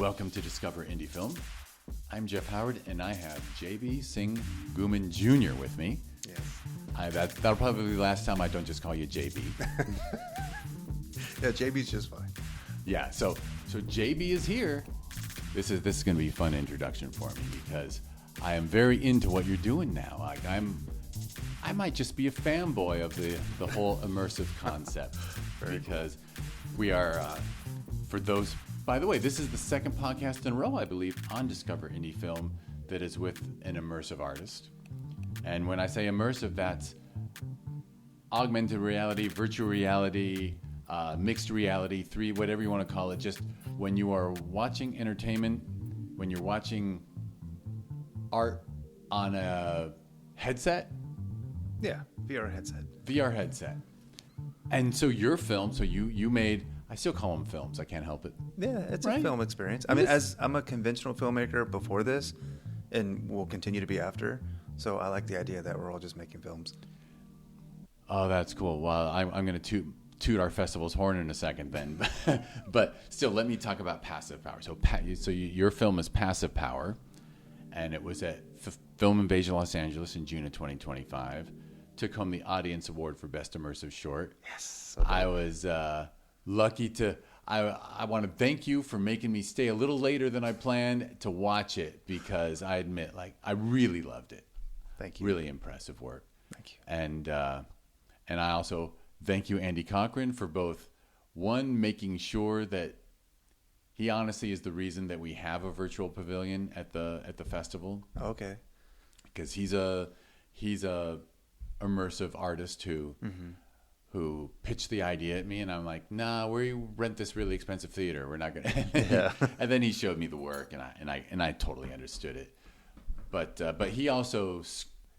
Welcome to Discover Indie Film. I'm Jeff Howard, and I have JB Singh Ghuman Jr. with me. Yes. That'll probably be the last time I don't just call you JB. Yeah, JB's just fine. Yeah, so JB is here. This is going to be a fun introduction for me because I am very into what you're doing now. Like I might just be a fanboy of the whole immersive concept because we are for those. By the way, this is the second podcast in a row, I believe, on Discover Indie Film that is with an immersive artist. And when I say immersive, that's augmented reality, virtual reality, mixed reality, 3, whatever you want to call it. Just when you are watching entertainment, when you're watching art on a headset. Yeah, VR headset. And so your film, so you made, I still call them films, I can't help it. Yeah, it's right? a film experience. I mean, as I'm a conventional filmmaker before this, and will continue to be after, so I like the idea that we're all just making films. Oh, that's cool. Well, I'm going to toot our festival's horn in a second then. But still, let me talk about passive power. So your film is Passive Power, and it was at Film Invasion Los Angeles in June of 2025. Took home the Audience Award for Best Immersive Short. Yes. I was lucky to... I want to thank you for making me stay a little later than I planned to watch it because I admit, I really loved it. Thank you. Really impressive work. Thank you. And I also thank you, Andy Cochran, for both, one, making sure that he honestly is the reason that we have a virtual pavilion at the festival. Okay. Because he's a immersive artist who pitched the idea at me, and I'm like, nah, we rent this really expensive theater. We're not gonna. Yeah. And then he showed me the work, and I totally understood it. But he also.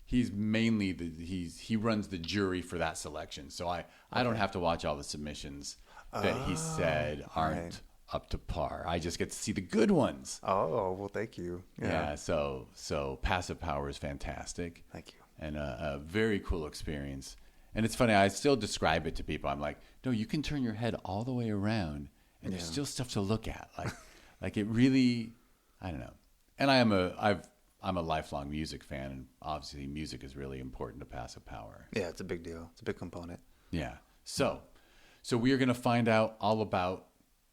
He's mainly he runs the jury for that selection, so I don't have to watch all the submissions that he said aren't up to par. I just get to see the good ones. Oh, well, thank you. Yeah. So Passive Power is fantastic. Thank you. And a very cool experience. And it's funny, I still describe it to people. I'm like, no, you can turn your head all the way around, and there's still stuff to look at. Like it really, I don't know. And I'm a lifelong music fan, and obviously music is really important to Passive Power. Yeah, it's a big deal. It's a big component. Yeah. So we are going to find out all about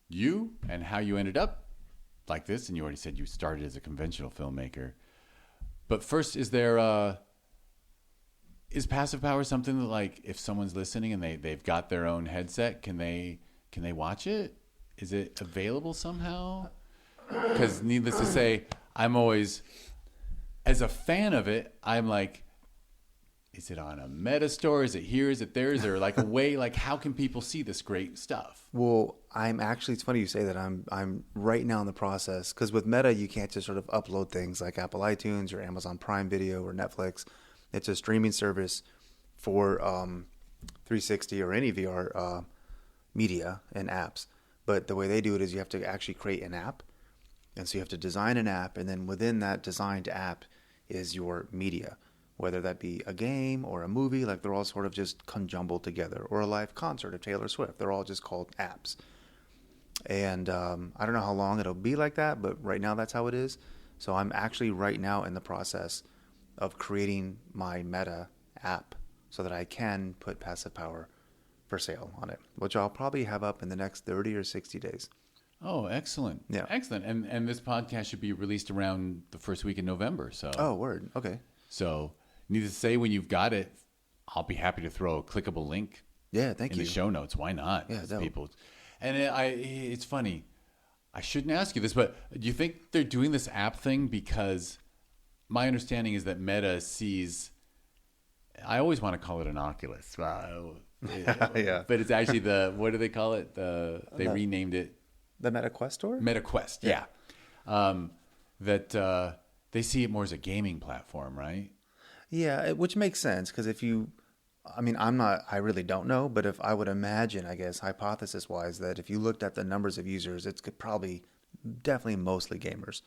you and how you ended up like this. And you already said you started as a conventional filmmaker. But first, is Passive Power something that, like, if someone's listening and they've got their own headset, can they watch it? Is it available somehow? Because needless to say, I'm always... As a fan of it, I'm like, is it on a meta store? Is it here? Is it there? Is there like a way, like how can people see this great stuff? Well, it's funny you say that. I'm right now in the process, because with Meta, you can't just sort of upload things like Apple iTunes or Amazon Prime Video or Netflix. It's a streaming service for 360 or any VR media and apps. But the way they do it is you have to actually create an app. And so you have to design an app, and then within that designed app is your media, whether that be a game or a movie. Like, they're all sort of just conjumbled together, or a live concert of Taylor Swift. They're all just called apps. And I don't know how long it'll be like that, but right now that's how it is. So I'm actually right now in the process of creating my Meta app so that I can put Passive Power for sale on it, which I'll probably have up in the next 30 or 60 days. Oh, excellent. Yeah. Excellent. And this podcast should be released around the first week in November. So. Oh, word. Okay. So, needless to say, when you've got it, I'll be happy to throw a clickable link. Yeah, thank in you. the show notes. Why not? Yeah, people. And it's funny. I shouldn't ask you this, but do you think they're doing this app thing because my understanding is that Meta sees... I always want to call it an Oculus. Yeah. But it's actually what do they call it? They renamed it. The Meta Quest Store? Meta Quest, yeah. That they see it more as a gaming platform, right? Yeah, which makes sense, because I really don't know, but if I would imagine, I guess, hypothesis-wise, that if you looked at the numbers of users, it's probably definitely mostly gamers.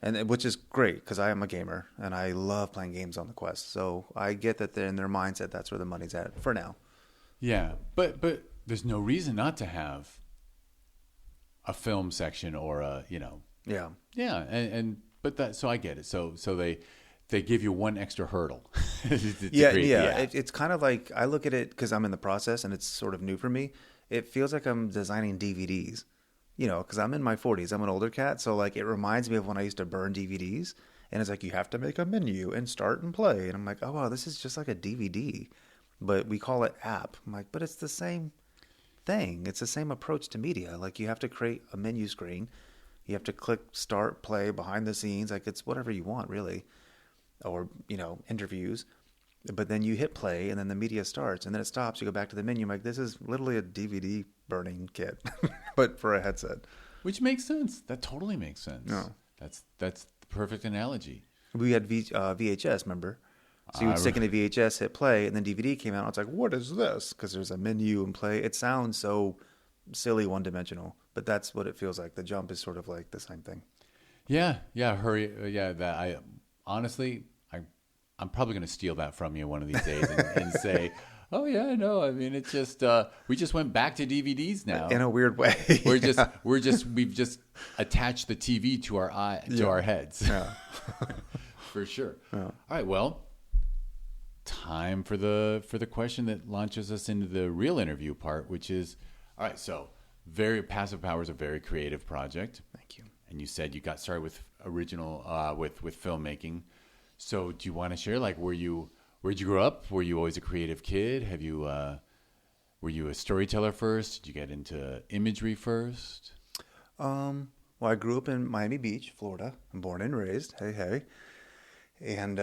And which is great, because I am a gamer, and I love playing games on the Quest. So I get that in their mindset, that's where the money's at for now. Yeah, but there's no reason not to have a film section or a, Yeah. yeah. But so I get it. So they give you one extra hurdle. It's kind of like, I look at it because I'm in the process and it's sort of new for me. It feels like I'm designing DVDs, because I'm in my 40s. I'm an older cat. So like, it reminds me of when I used to burn DVDs, and it's like, you have to make a menu and start and play. And I'm like, oh, wow, this is just like a DVD, but we call it app. I'm like, but it's the same thing. It's the same approach to media. Like, you have to create a menu screen. You have to click start, play, behind the scenes. Like, it's whatever you want, really. Or, interviews. But then you hit play, and then the media starts, and then it stops. You go back to the menu. I'm like, this is literally a DVD burning kit, but for a headset. Which makes sense. That totally makes sense. No. That's the perfect analogy. We had VHS, remember? So you would stick in a VHS, hit play, and then DVD came out. And it's like, what is this? Because there's a menu and play. It sounds so silly, one-dimensional, but that's what it feels like. The jump is sort of like the same thing. Yeah. Honestly, I'm probably going to steal that from you one of these days and say, oh yeah, no, I mean, it's just we just went back to DVDs now in a weird way. we've just attached the TV to our heads. Yeah. For sure. Yeah. All right, well, time for the question that launches us into the real interview part, which is, all right, so Passive Power is a very creative project. Thank you. And you said you got started with with filmmaking. So do you want to share, like, where'd you grow up? Were you always a creative kid? Were you a storyteller first? Did you get into imagery first? Well, I grew up in Miami Beach, Florida. I'm born and raised. Hey. And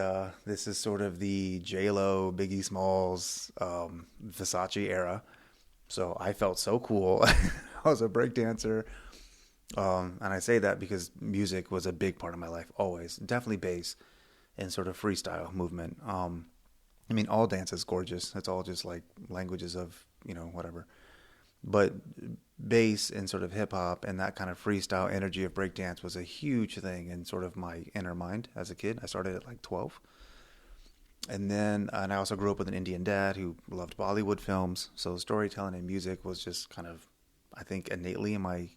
this is sort of the J-Lo, Biggie Smalls, Versace era. So I felt so cool. I was a breakdancer. And I say that because music was a big part of my life, always. Definitely bass and sort of freestyle movement. I mean, all dance is gorgeous. It's all just like languages of, whatever. But bass and sort of hip hop and that kind of freestyle energy of breakdance was a huge thing in sort of my inner mind as a kid. I started at like 12. And I also grew up with an Indian dad who loved Bollywood films. So storytelling and music was just kind of, I think, innately in my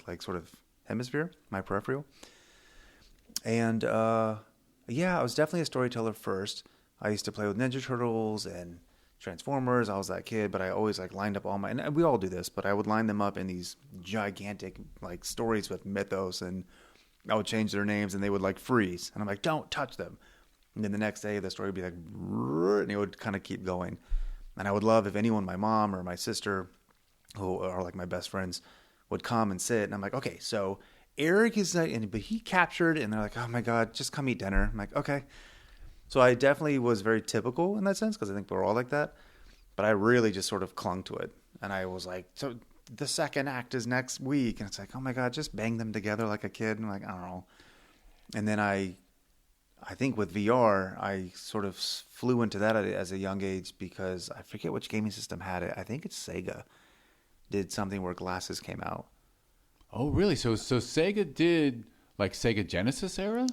like sort of hemisphere, my peripheral. And I was definitely a storyteller first. I used to play with Ninja Turtles and Transformers. I was that kid, but I always like lined up and we all do this, but I would line them up in these gigantic like stories with mythos, and I would change their names and they would like freeze. And I'm like, don't touch them. And then the next day the story would be like, and it would kind of keep going. And I would love if anyone, my mom or my sister, who are like my best friends, would come and sit. And I'm like, okay, so Eric is but he captured, and they're like, oh my God, just come eat dinner. I'm like, okay. So I definitely was very typical in that sense, because I think we're all like that. But I really just sort of clung to it. And I was like, so the second act is next week. And it's like, oh my God, just bang them together like a kid. And I'm like, I don't know. And then I think with VR, I sort of flew into that as a young age, because I forget which gaming system had it. I think it's Sega did something where glasses came out. Oh, really? So Sega did like Sega Genesis era?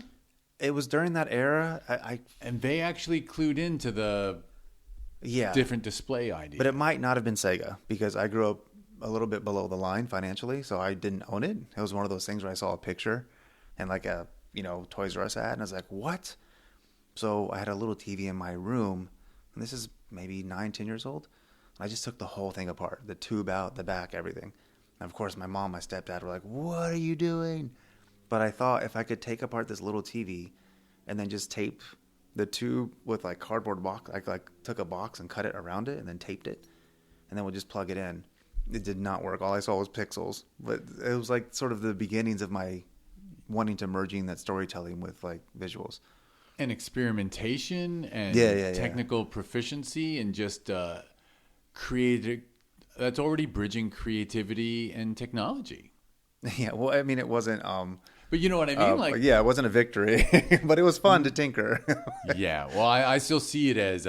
It was during that era. And they actually clued into the different display idea. But it might not have been Sega, because I grew up a little bit below the line financially, so I didn't own it. It was one of those things where I saw a picture and like a Toys R Us ad, and I was like, what? So I had a little TV in my room, and this is maybe 9-10 years old. I just took the whole thing apart, the tube out, the back, everything. And of course, my mom, my stepdad were like, what are you doing? But I thought if I could take apart this little TV and then just tape the tube with like cardboard box, I like took a box and cut it around it and then taped it, and then we'll just plug it in. It did not work. All I saw was pixels. But it was like sort of the beginnings of my wanting to merging that storytelling with like visuals. And experimentation and technical proficiency and just creative. That's already bridging creativity and technology. Yeah, well, I mean, it wasn't. But you know what I mean? It wasn't a victory, but it was fun to tinker. Yeah, well, I still see it as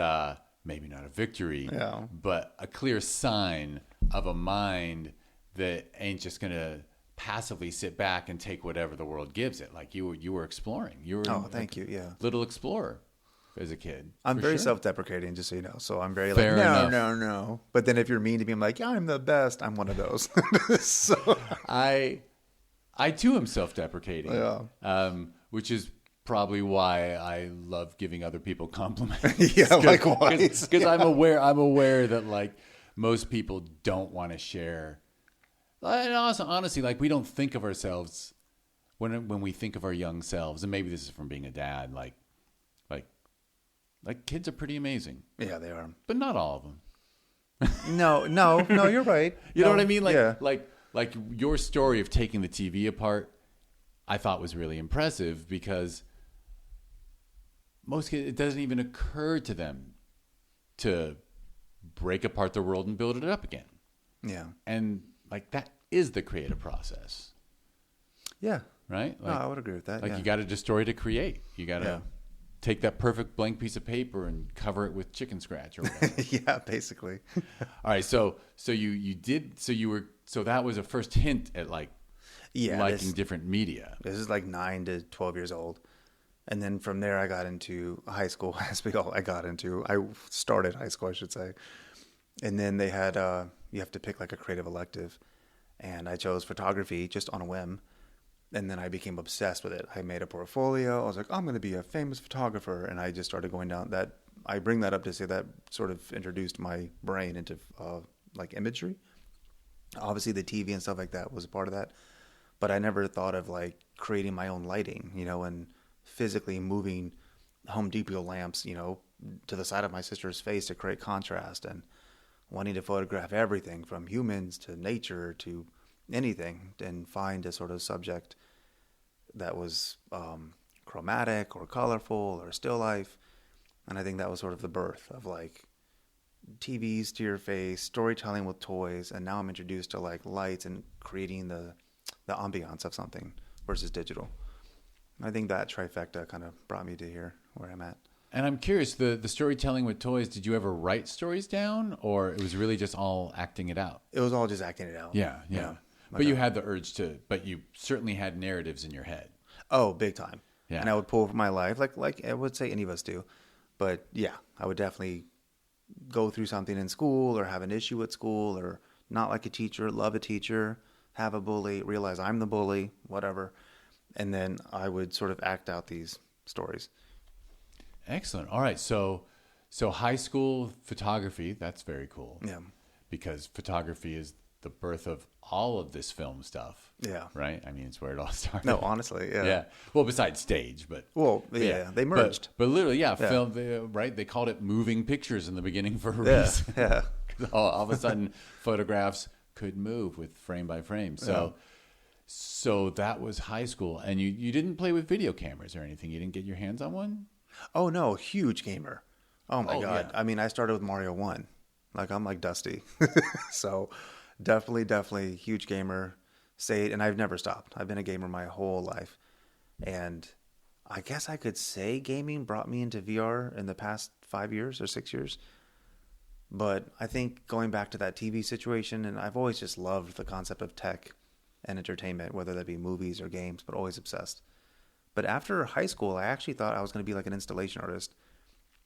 maybe not a victory, but a clear sign of a mind that ain't just gonna passively sit back and take whatever the world gives it. Like you were exploring. You were thank you. Yeah, little explorer. as a kid. I'm for very sure. self-deprecating, just so you know. So I'm very Fair like, enough. no. But then if you're mean to me, I'm like, yeah, I'm the best. I'm one of those. So I too am self-deprecating. Yeah. Which is probably why I love giving other people compliments. Yeah, likewise. Because I'm aware that like most people don't want to share. And also, honestly, like we don't think of ourselves when we think of our young selves, and maybe this is from being a dad. Like kids are pretty amazing, Yeah, they are. but not all of them. No, you're right. You know what I mean? Like, yeah. like your story of taking the TV apart, I thought was really impressive because most kids, it doesn't even occur to them to break apart the world and build it up again. Yeah. And like that is the creative process, Yeah. right? No, I would agree with that. Like yeah. you got to destroy to create. You got to Yeah. take that perfect blank piece of paper and cover it with chicken scratch or whatever. Yeah, basically. All right, so that was a first hint at like Yeah. liking different media. This is like 9 to 12 years old. And then from there, I got into high school. I started high school, I should say. And then they had, you have to pick like a creative elective. And I chose photography just on a whim. And then I became obsessed with it. I made a portfolio. I was like, I'm going to be a famous photographer. And I just started going down that. I bring that up to say that sort of introduced my brain into like imagery. Obviously, the TV and stuff like that was a part of that. But I never thought of like creating my own lighting, and physically moving Home Depot lamps, to the side of my sister's face to create contrast, and wanting to photograph everything from humans to nature to anything and find a sort of subject that was chromatic or colorful or still life. And I think that was sort of the birth of like TVs to your face, storytelling with toys, and now I'm introduced to like lights and creating the ambiance of something versus digital. I think that trifecta kind of brought me to here where I'm at. And I'm curious, the storytelling with toys, did you ever write stories down, or it was really just all acting it out? It was all just acting it out. Yeah. Like But you had the urge but you certainly had narratives in your head. Oh, big time. Yeah. And I would pull from my life, like I would say any of us do. But yeah, I would definitely go through something in school or have an issue at school or not like a teacher, love a teacher, have a bully, realize I'm the bully, whatever. And then I would sort of act out these stories. Excellent. All right. So high school photography, that's very cool. Yeah. Because photography is the birth of all of this film stuff. Yeah. Right? I mean, it's where it all started. No, honestly, yeah. Yeah. Well, besides stage, but. Well, yeah, they merged. But literally, film, right? They called it moving pictures in the beginning for a reason. Yeah. 'Cause all of a sudden, photographs could move with frame by frame. So that was high school. And you didn't play with video cameras or anything? You didn't get your hands on one? Oh, no, huge gamer. Oh, my God. Yeah. I mean, I started with Mario 1. Like, I'm like Dusty. So definitely huge gamer. And I've never stopped. I've been a gamer my whole life. And I guess I could say gaming brought me into VR in the past 5 years or 6 years. But I think going back to that TV situation, and I've always just loved the concept of tech and entertainment, whether that be movies or games, but always obsessed. But after high school, I actually thought I was going to be like an installation artist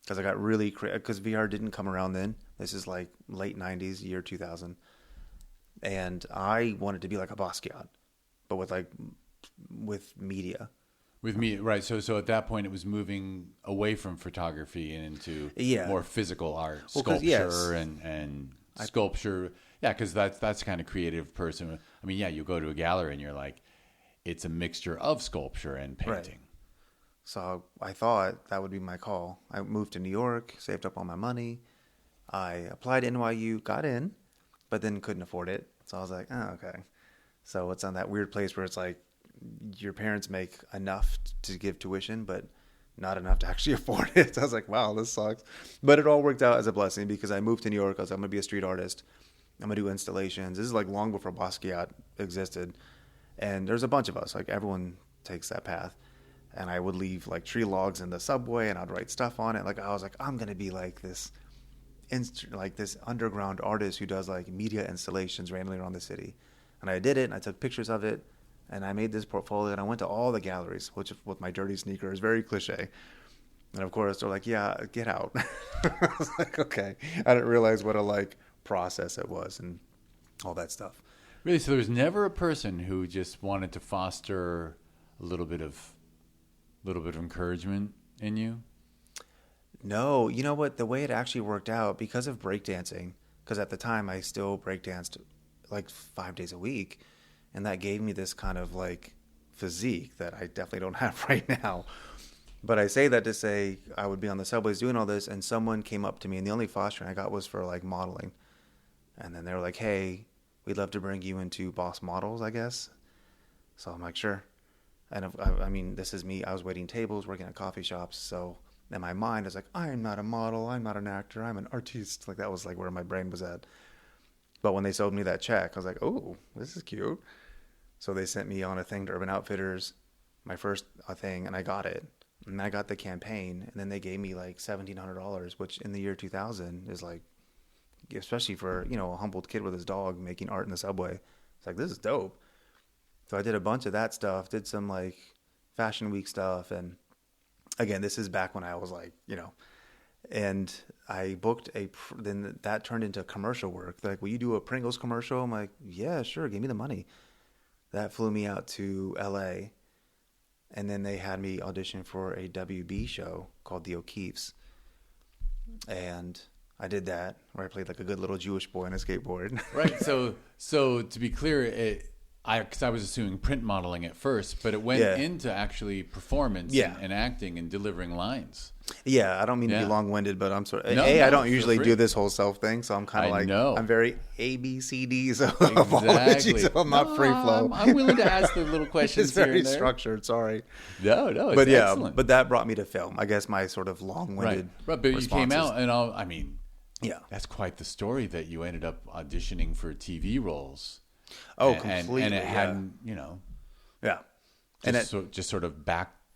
because I got really because VR didn't come around then. This is like late 90s, year 2000. And I wanted to be like a Basquiat, but with media. With me, right. So at that point, it was moving away from photography and into more physical art, sculpture and sculpture. Yeah, because that's the kind of creative person. I mean, you go to a gallery and you're like, it's a mixture of sculpture and painting. Right. So I thought that would be my call. I moved to New York, saved up all my money. I applied to NYU, got in, but then couldn't afford it. So I was like, oh, okay. So it's on that weird place where it's like your parents make enough to give tuition, but not enough to actually afford it. So I was like, wow, this sucks. But it all worked out as a blessing because I moved to New York. I was like, I'm going to be a street artist. I'm going to do installations. This is like long before Basquiat existed. And there's a bunch of us. Like everyone takes that path. And I would leave like tree logs in the subway and I'd write stuff on it. Like I was like, I'm going to be like this underground artist who does like media installations randomly around the city. And I did it and I took pictures of it and I made this portfolio and I went to all the galleries, which with my dirty sneakers, very cliche. And of course they're like, yeah, get out. I was like, okay. I didn't realize what a like process it was and all that stuff. Really? So there was never a person who just wanted to foster a little bit of encouragement in you? No, you know what? The way it actually worked out because of breakdancing, because at the time I still breakdanced like 5 days a week, and that gave me this kind of like physique that I definitely don't have right now. But I say that to say I would be on the subways doing all this, and someone came up to me, and the only fostering I got was for like modeling. And then they were like, hey, we'd love to bring you into Boss Models, I guess. So I'm like, sure. And I mean, this is me. I was waiting tables, working at coffee shops. So in my mind, I was like, I'm not a model. I'm not an actor. I'm an artiste. Like that was like where my brain was at. But when they sold me that check, I was like, oh, this is cute. So they sent me on a thing to Urban Outfitters, my first thing, and I got it. And I got the campaign, and then they gave me like $1,700, which in the year 2000 is like, especially for, you know, a humbled kid with his dog making art in the subway. It's like, this is dope. So I did a bunch of that stuff, did some like Fashion Week stuff. And again, this is back when I was like, you know, and I booked then that turned into commercial work. They're like, will you do a Pringles commercial? I'm like, yeah, sure. Give me the money. That flew me out to LA. And then they had me audition for a WB show called The O'Keeffes. And I did that, where I played like a good little Jewish boy on a skateboard. Right. So to be clear, because I was assuming print modeling at first, but it went into actually performance and acting and delivering lines. Yeah, I don't mean to be long-winded, but I'm sorry. No, I don't usually do this whole self thing, so I'm kind of like, know. I'm very ABCD, so Exactly. so I'm not free flow. I'm willing to ask the little questions It's very here and there. structured, sorry. No, it's but excellent. But that brought me to film. I guess my sort of long-winded Right, but you came out and I mean, that's quite the story that you ended up auditioning for TV roles. Oh, completely. And it hadn't, you know. Yeah. Just sort of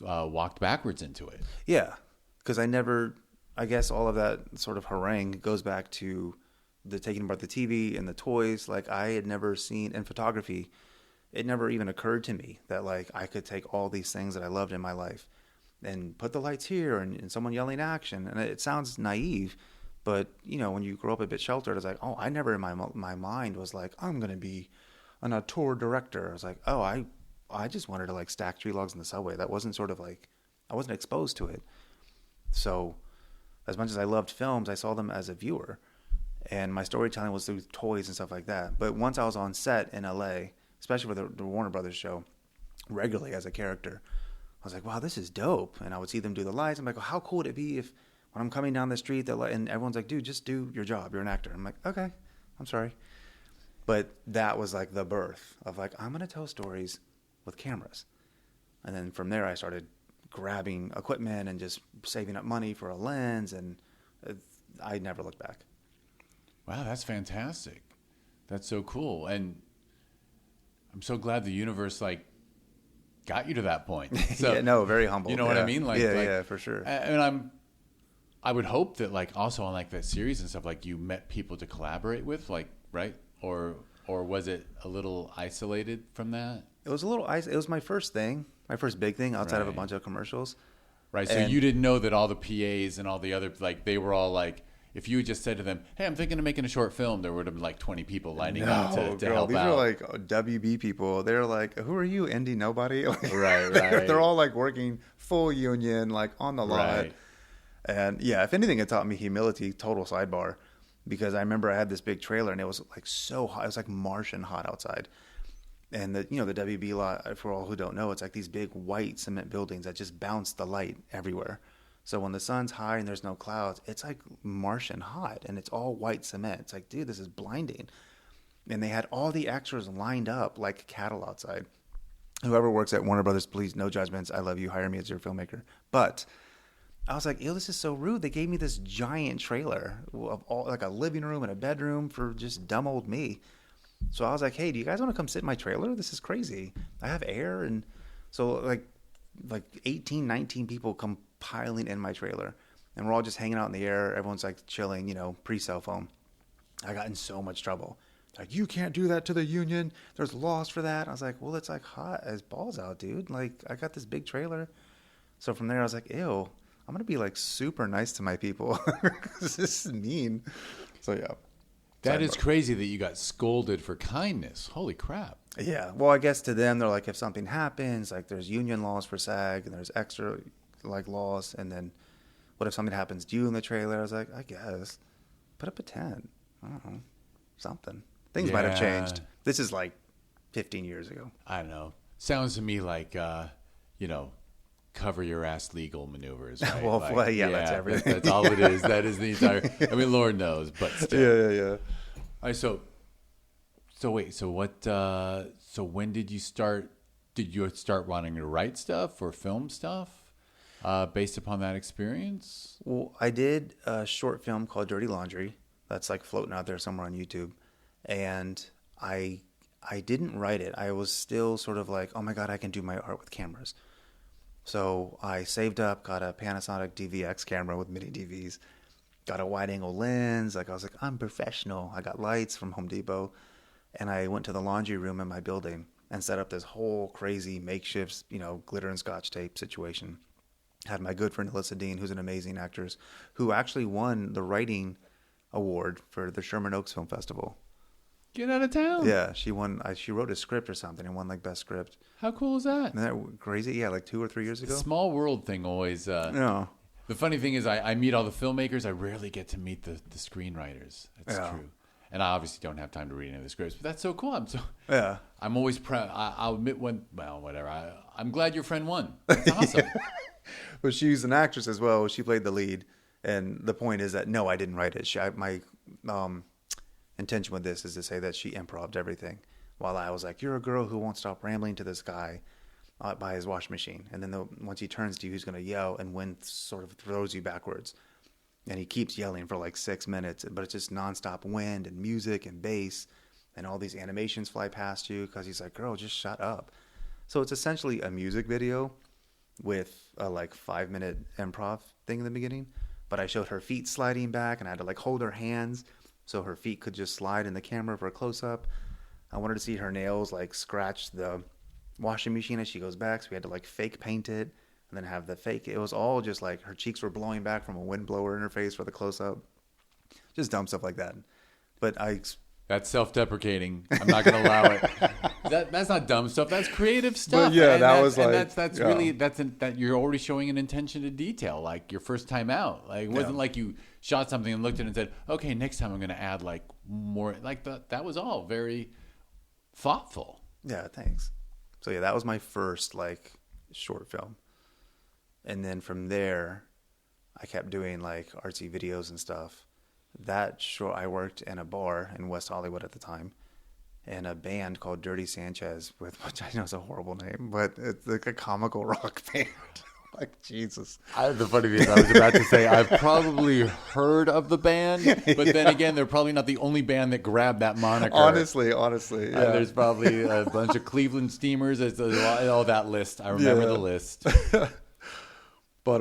walked backwards into it. Yeah. Because I guess all of that sort of harangue goes back to the taking apart the TV and the toys. Like I had never seen in photography, it never even occurred to me that like I could take all these things that I loved in my life and put the lights here and someone yelling action. And it sounds naive, but you know, when you grow up a bit sheltered, it's like, oh, I never in my mind was like, I'm going to be an auteur director. I was like, oh, I just wanted to like stack tree logs in the subway. That wasn't sort of like, I wasn't exposed to it. So as much as I loved films, I saw them as a viewer. And my storytelling was through toys and stuff like that. But once I was on set in LA, especially for the Warner Brothers show, regularly as a character, I was like, wow, this is dope. And I would see them do the lights. I'm like, well, how cool would it be if when I'm coming down the street, and everyone's like, dude, just do your job. You're an actor. I'm like, okay, I'm sorry. But that was like the birth of like, I'm going to tell stories with cameras. And then from there, I started grabbing equipment and just saving up money for a lens, and I never looked back. Wow, that's fantastic. That's so cool. And I'm so glad the universe like got you to that point. So, very humble. You know what I mean? Yeah, for sure. And I would hope that like also on like that series and stuff, like you met people to collaborate with, like, right? Or was it a little isolated from that? It was a little it was my first thing, my first big thing outside of a bunch of commercials. Right. So you didn't know that all the PAs and all the other, like, they were all like, if you had just said to them, hey, I'm thinking of making a short film, there would have been like 20 people lining up to help these out. These are like WB people. They're like, who are you, indie nobody? Like, right. They're all like working full union, like on the lot. Right. And yeah, if anything, it taught me humility, total sidebar. Because I remember I had this big trailer and it was like so hot. It was like Martian hot outside. And the WB lot, for all who don't know, it's like these big white cement buildings that just bounce the light everywhere. So when the sun's high and there's no clouds, it's like Martian hot and it's all white cement. It's like, dude, this is blinding. And they had all the extras lined up like cattle outside. Whoever works at Warner Brothers, please, no judgments. I love you. Hire me as your filmmaker. But I was like, ew, this is so rude. They gave me this giant trailer of all, like a living room and a bedroom for just dumb old me. So I was like, hey, do you guys want to come sit in my trailer? This is crazy. I have air. And so like 18, 19 people come piling in my trailer. And we're all just hanging out in the air. Everyone's like chilling, pre-cell phone. I got in so much trouble. Like, you can't do that to the union. There's laws for that. I was like, well, it's like hot as balls out, dude. Like, I got this big trailer. So from there, I was like, ew. I'm gonna be like super nice to my people. This is mean. So yeah. That is crazy that you got scolded for kindness. Holy crap. Yeah. Well, I guess to them, they're like, if something happens, like there's union laws for SAG and there's extra like laws. And then what if something happens to you in the trailer? I was like, I guess put up a tent. I don't know. Something. Things might have changed. This is like 15 years ago. I don't know. Sounds to me like, cover your ass legal maneuvers. Right? Well, like, that's everything. That's all it is. That is the entire. I mean, Lord knows, but still. Yeah. All right. So wait. So what? So when did you start? Did you start wanting to write stuff or film stuff based upon that experience? Well, I did a short film called Dirty Laundry. That's like floating out there somewhere on YouTube, and I didn't write it. I was still sort of like, oh my God, I can do my art with cameras. So I saved up, got a Panasonic DVX camera with mini DVs, got a wide angle lens. Like I was like, I'm professional. I got lights from Home Depot, and I went to the laundry room in my building and set up this whole crazy makeshift, glitter and scotch tape situation. Had my good friend Alyssa Dean, who's an amazing actress, who actually won the writing award for the Sherman Oaks Film Festival. Get out of town. Yeah, she won. She wrote a script or something and won like best script. How cool is that? Isn't that crazy? Yeah, like 2 or 3 years ago. The small world thing always. No. The funny thing is, I meet all the filmmakers. I rarely get to meet the screenwriters. That's true. And I obviously don't have time to read any of the scripts, but that's so cool. I'm always proud. I'll admit whatever. I'm glad your friend won. That's awesome. But she's an actress as well. She played the lead, and the point is that no, I didn't write it. My intention with this is to say that she improv'd everything, while I was like, "You're a girl who won't stop rambling to this guy by his washing machine," and then once he turns to you, he's going to yell, and wind sort of throws you backwards. And he keeps yelling for like 6 minutes, but it's just nonstop wind and music and bass, and all these animations fly past you because he's like, girl, just shut up. So it's essentially a music video with a like 5-minute improv thing in the beginning. But I showed her feet sliding back, and I had to like hold her hands so her feet could just slide in the camera for a close-up. I wanted to see her nails like scratch the washing machine as she goes back, so we had to like fake paint it. And then have the fake. It was all just like her cheeks were blowing back from a wind blower in her face for the close-up. Just dumb stuff like that. But that's self-deprecating. I'm not going to allow it. That's not dumb stuff. That's creative stuff. But yeah, that you're already showing an intention to detail, like your first time out. Like it wasn't like you shot something and looked at it and said, "Okay, next time I'm going to add like more." Like that was all very thoughtful. Yeah, thanks. So yeah, that was my first like short film. And then from there, I kept doing like artsy videos and stuff. I worked in a bar in West Hollywood at the time, in a band called Dirty Sanchez, which I know is a horrible name, but it's like a comical rock band. Like, Jesus. The funny thing is, I was about to say, I've probably heard of the band, but then again, they're probably not the only band that grabbed that moniker. Honestly, yeah. There's probably a bunch of Cleveland Steamers. It's that list. I remember the list. But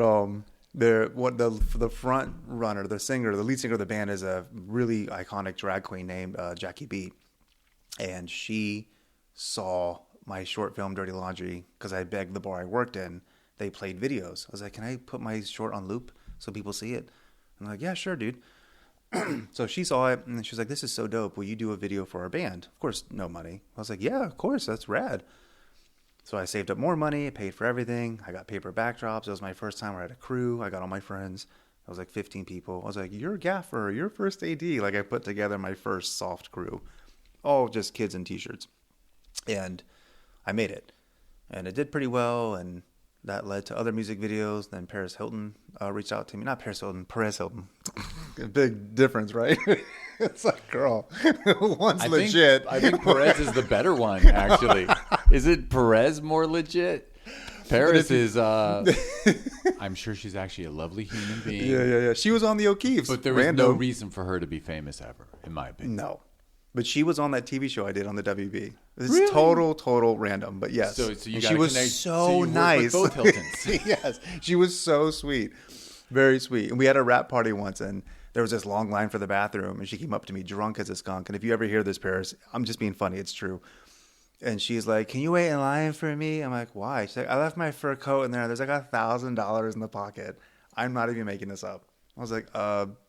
the front runner, the lead singer of the band is a really iconic drag queen named Jackie B. And she saw my short film Dirty Laundry because I begged the bar I worked in. They played videos. I was like, can I put my short on loop so people see it? I'm like, yeah, sure, dude. So she saw it, and she was like, this is so dope. Will you do a video for our band? Of course, no money. I was like, yeah, of course. That's rad. So I saved up more money, paid for everything. I got paper backdrops. It was my first time where I had a crew. I got all my friends. I was like 15 people. I was like, you're a gaffer. You're first AD. Like I put together my first soft crew. All just kids in T-shirts. And I made it. And it did pretty well. And that led to other music videos. Then Paris Hilton reached out to me. Not Paris Hilton, Perez Hilton. Big difference, right? It's like, girl, one's legit. I think Perez is the better one, actually. Is it Perez more legit? Paris is, I'm sure she's actually a lovely human being. Yeah. She was on the O'Keeffes. But there was no reason for her to be famous ever, in my opinion. No. But she was on that TV show I did on the WB. It's really? total random, but yes. So you she was so nice. With both Hiltons. Yes, she was so sweet, very sweet. And we had a rap party once, and there was this long line for the bathroom, and she came up to me drunk as a skunk. And if you ever hear this, Paris, I'm just being funny. It's true. And she's like, "Can you wait in line for me?" I'm like, "Why?" She's like, "I left my fur coat in there. There's like $1,000 in the pocket. I'm not even making this up. I was like,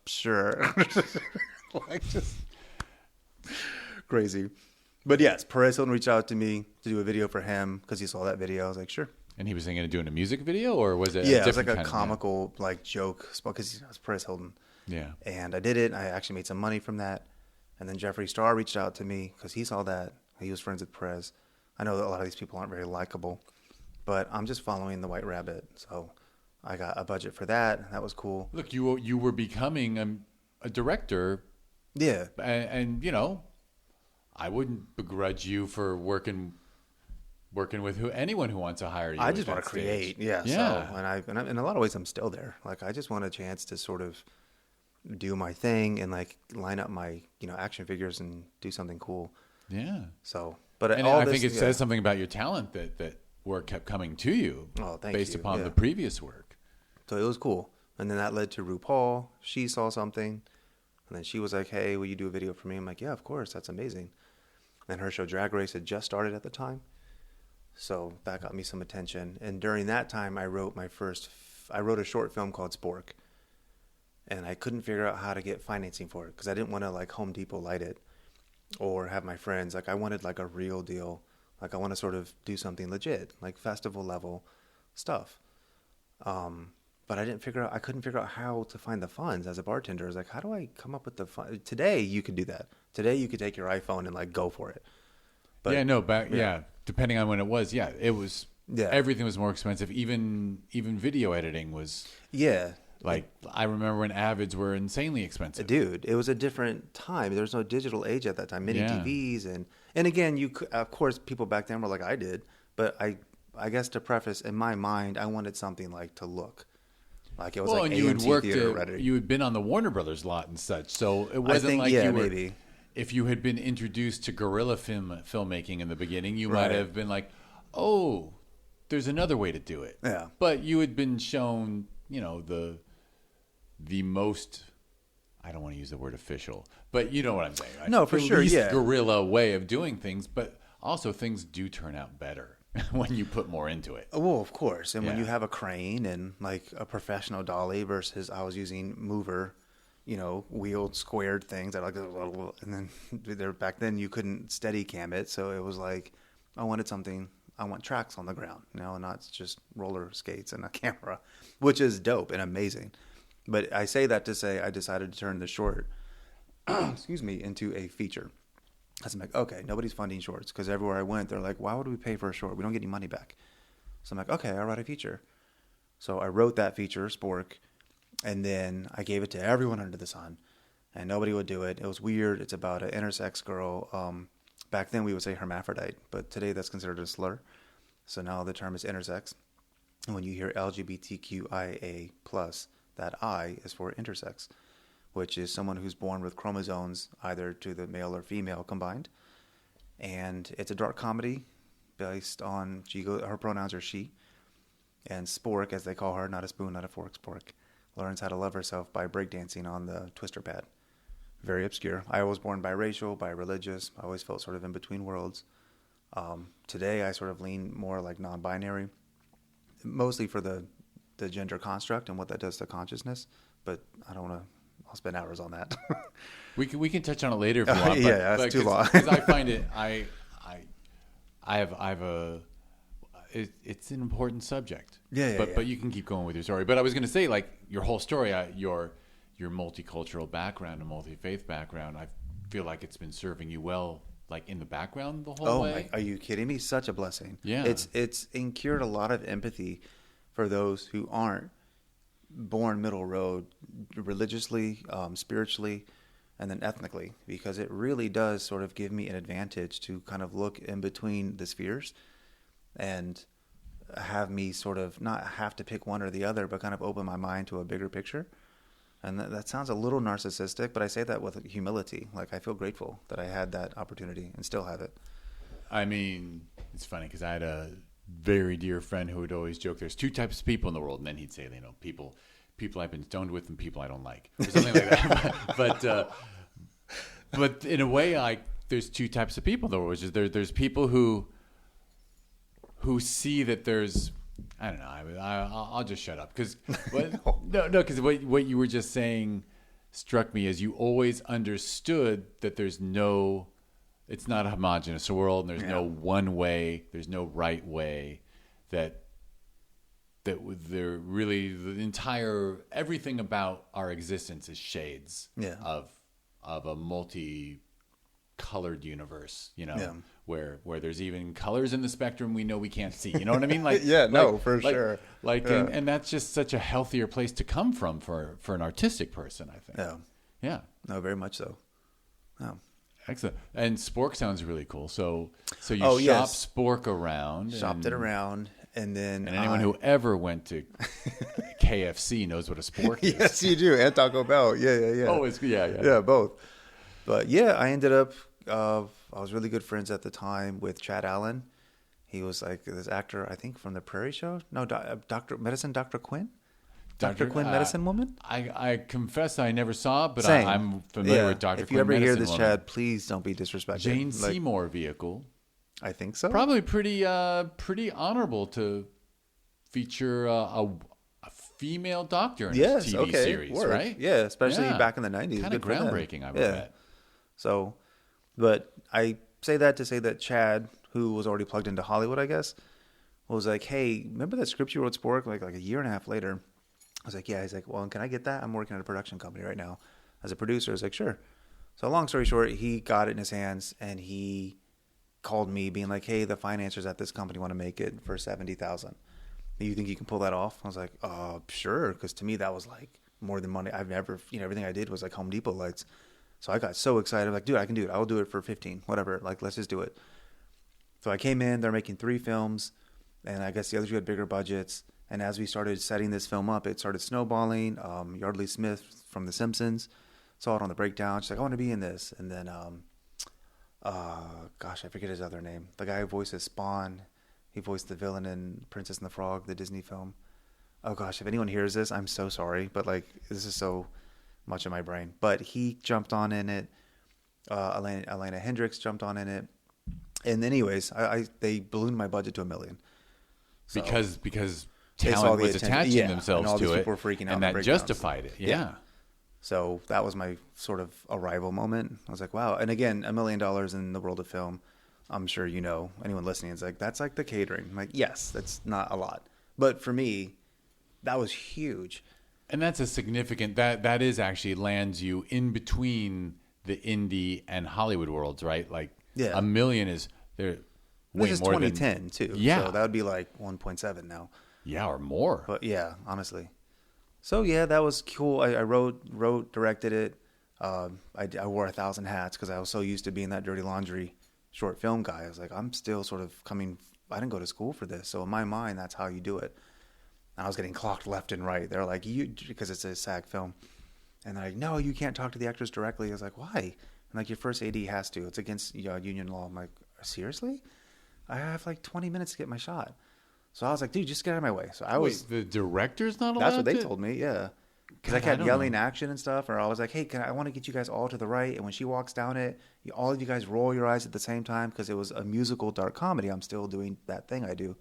sure. Like, just crazy. But yes, Perez Hilton reached out to me to do a video for him because he saw that video. I was like, sure. And he was thinking of doing a music video, or was it? Yeah, it was like a comical like joke because it's Perez Hilton. Yeah. And I did it. I actually made some money from that. And then Jeffree Star reached out to me because he saw that. He was friends with Perez. I know that a lot of these people aren't very likable, but I'm just following the White Rabbit. So I got a budget for that. That was cool. Look, you were becoming a director. Yeah. And you know, I wouldn't begrudge you for working with anyone who wants to hire you. I just want to create. Yeah. Yeah. So, and in a lot of ways, I'm still there. Like, I just want a chance to sort of do my thing and like line up my, action figures and do something cool. Yeah. So, but and I think it says something about your talent that work kept coming to you. Oh, thank based you. upon the previous work. So it was cool. And then that led to RuPaul. She saw something. And then she was like, hey, will you do a video for me? I'm like, yeah, of course. That's amazing. And her show Drag Race had just started at the time. So that got me some attention. And during that time, I wrote a short film called Spork. And I couldn't figure out how to get financing for it because I didn't want to like Home Depot light it or have my friends. Like, I wanted like a real deal. Like, I want to sort of do something legit, like festival level stuff. But I couldn't figure out how to find the funds as a bartender. I was like, how do I come up with the fund? Today you could do that. Today you could take your iPhone and like go for it. But depending on when it was, it was. Yeah. Everything was more expensive. Even video editing was. Yeah. Like, I remember when Avids were insanely expensive. Dude, it was a different time. There was no digital age at that time. Mini TVs and again, of course, people back then were like I did. But I guess to preface, in my mind, I wanted something like to look like it was like AMC Theater. You had been on the Warner Brothers lot and such, so it wasn't maybe. If you had been introduced to guerrilla filmmaking in the beginning, you might have been like, "Oh, there's another way to do it." Yeah. But you had been shown, the most. I don't want to use the word official, but you know what I'm saying, right? No, for sure, yeah. Guerrilla way of doing things, but also things do turn out better when you put more into it. Well, of course. And when you have a crane and like a professional dolly versus I was using mover, wheeled squared things that like, and then back then you couldn't steady cam it. So it was like, I want tracks on the ground, not just roller skates and a camera, which is dope and amazing. But I say that to say I decided to turn the short, into a feature. I'm like, okay, nobody's funding shorts because everywhere I went, they're like, why would we pay for a short? We don't get any money back. So I'm like, okay, I'll write a feature. So I wrote that feature, Spork, and then I gave it to everyone under the sun, and nobody would do it. It was weird. It's about an intersex girl. Back then we would say hermaphrodite, but today that's considered a slur. So now the term is intersex. And when you hear LGBTQIA+, that I is for intersex, which is someone who's born with chromosomes either to the male or female combined. And it's a dark comedy based on, her pronouns are she. And Spork, as they call her, not a spoon, not a fork, Spork, learns how to love herself by breakdancing on the twister pad. Very obscure. I was born biracial, bi-religious. I always felt sort of in between worlds. Today I sort of lean more like non-binary, mostly for the gender construct and what that does to consciousness. But I don't want to. I'll spend hours on that. we can touch on it later if you want. That's too long. Because I find it. I have it's an important subject. But you can keep going with your story. But I was going to say, like, your whole story, your multicultural background and multi-faith background, I feel like it's been serving you well, like in the background the whole way. Are you kidding me? Such a blessing. Yeah. It's incurred a lot of empathy for those who aren't born middle road religiously, spiritually, and then ethnically, because it really does sort of give me an advantage to kind of look in between the spheres and have me sort of not have to pick one or the other, but kind of open my mind to a bigger picture. And that sounds a little narcissistic, but I say that with humility. Like, I feel grateful that I had that opportunity and still have it. I mean, it's funny because I had a very dear friend who would always joke, there's two types of people in the world. And then he'd say, people I've been stoned with and people I don't like, or something like that. But in a way, there's two types of people in the world, which is there's people who see that there's, I don't know. I'll just shut up because because what you were just saying struck me as you always understood that it's not a homogenous world, and there's no one way, there's no right way, that there really everything about our existence is shades of a multi-colored universe, where there's even colors in the spectrum we know we can't see. You know what I mean? Like sure. And that's just such a healthier place to come from for an artistic person, I think. Yeah. No, very much so. Oh. Excellent. And Spork sounds really cool. So you shop Spork around. Shopped it around. And then anyone who ever went to KFC knows what a Spork is. Yes, you do. And Taco Bell. Yeah. Oh, Yeah, both. But yeah, I ended up, I was really good friends at the time with Chad Allen. He was like this actor, I think, from the Prairie Show. No, Dr. Quinn? Dr. Quinn, Medicine Woman? I confess I never saw it, but Same. I'm familiar with Dr. Quinn. If you ever hear this, Woman. Chad, please don't be disrespectful. Jane Seymour vehicle. I think so. Probably pretty honorable to feature a female doctor in a TV series, right? Yeah, especially back in the 90s. Kind of groundbreaking, I would bet. So, but I say that to say that Chad, who was already plugged into Hollywood, I guess, was like, hey, remember that script you wrote, Spork, like a year and a half later? I was like, yeah. He's like, well, can I get that? I'm working at a production company right now as a producer. I was like, sure. So long story short, he got it in his hands and he called me being like, hey, the financiers at this company want to make it for $70,000. You think you can pull that off? I was like, sure. Because to me, that was like more than money. I've never, everything I did was like Home Depot lights. So I got so excited. I'm like, dude, I can do it. I will do it for 15, whatever. Like, let's just do it. So I came in, they're making 3 films. And I guess the other 2 had bigger budgets. And as we started setting this film up, it started snowballing. Yardley Smith from The Simpsons saw it on the breakdown. She's like, I want to be in this. And then, I forget his other name. The guy who voices Spawn, he voiced the villain in Princess and the Frog, the Disney film. Oh gosh, if anyone hears this, I'm so sorry. But like, this is so much in my brain. But he jumped on in it. Elena Hendricks jumped on in it. And anyways, they ballooned my budget to $1 million. So, because talent was attaching themselves and all to these it, people were freaking out and that justified it. Yeah. So that was my sort of arrival moment. I was like, wow. And again, $1 million in the world of film, I'm sure anyone listening is like, that's like the catering. I'm like, yes, that's not a lot. But for me, that was huge. And that's a significant, that is actually lands you in between the indie and Hollywood worlds, right? Like $1 million is there. This is 2010 too. Yeah. So that would be like 1.7 now. Yeah, or more. But yeah, honestly. So yeah, that was cool. I wrote, directed it. I wore 1,000 hats because I was so used to being that dirty laundry short film guy. I was like, I'm still sort of coming. I didn't go to school for this, so in my mind, that's how you do it. And I was getting clocked left and right. They're like, because it's a SAG film, and they're like, no, you can't talk to the actors directly. I was like, why? And like, your first AD has to. It's against union law. I'm like, seriously? I have like 20 minutes to get my shot. So I was like, dude, just get out of my way. So I was. The director's not allowed. That's what they told me. Yeah. Because I kept yelling action and stuff, or I was like, hey, I want to get you guys all to the right. And when she walks down it, all of you guys roll your eyes at the same time because it was a musical dark comedy. I'm still doing that thing I do.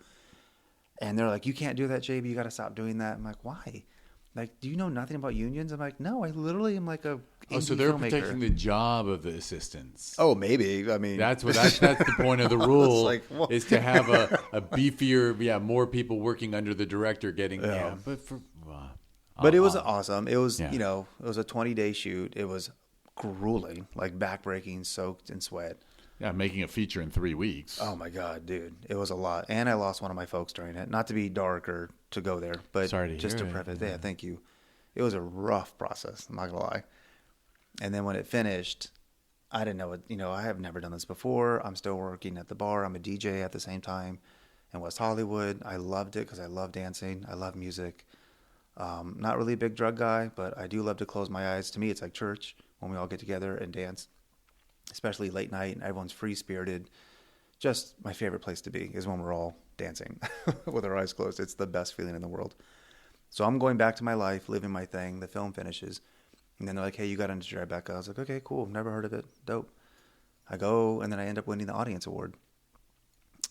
And they're like, you can't do that, JB. You got to stop doing that. I'm like, why? Like, do you know nothing about unions? I'm like, no, I literally am like a so they're protecting the job of the assistants. Oh, maybe. I mean, that's the point of the rule is to have a beefier, more people working under the director getting. But it was awesome. It was, it was a 20-day shoot. It was grueling, like backbreaking, soaked in sweat. Yeah, making a feature in 3 weeks. Oh my God, dude. It was a lot. And I lost one of my folks during it. Not to be dark or to go there, but just to preface. Yeah, thank you. It was a rough process. I'm not going to lie. And then when it finished, I didn't know what, I have never done this before. I'm still working at the bar. I'm a DJ at the same time in West Hollywood. I loved it because I love dancing. I love music. Not really a big drug guy, but I do love to close my eyes. To me, it's like church when we all get together and dance, especially late night and everyone's free-spirited. Just my favorite place to be is when we're all dancing with our eyes closed. It's the best feeling in the world. So I'm going back to my life, living my thing. The film finishes. And then they're like, hey, you got into Tribeca. I was like, okay, cool. Never heard of it. Dope. I go, and then I end up winning the audience award.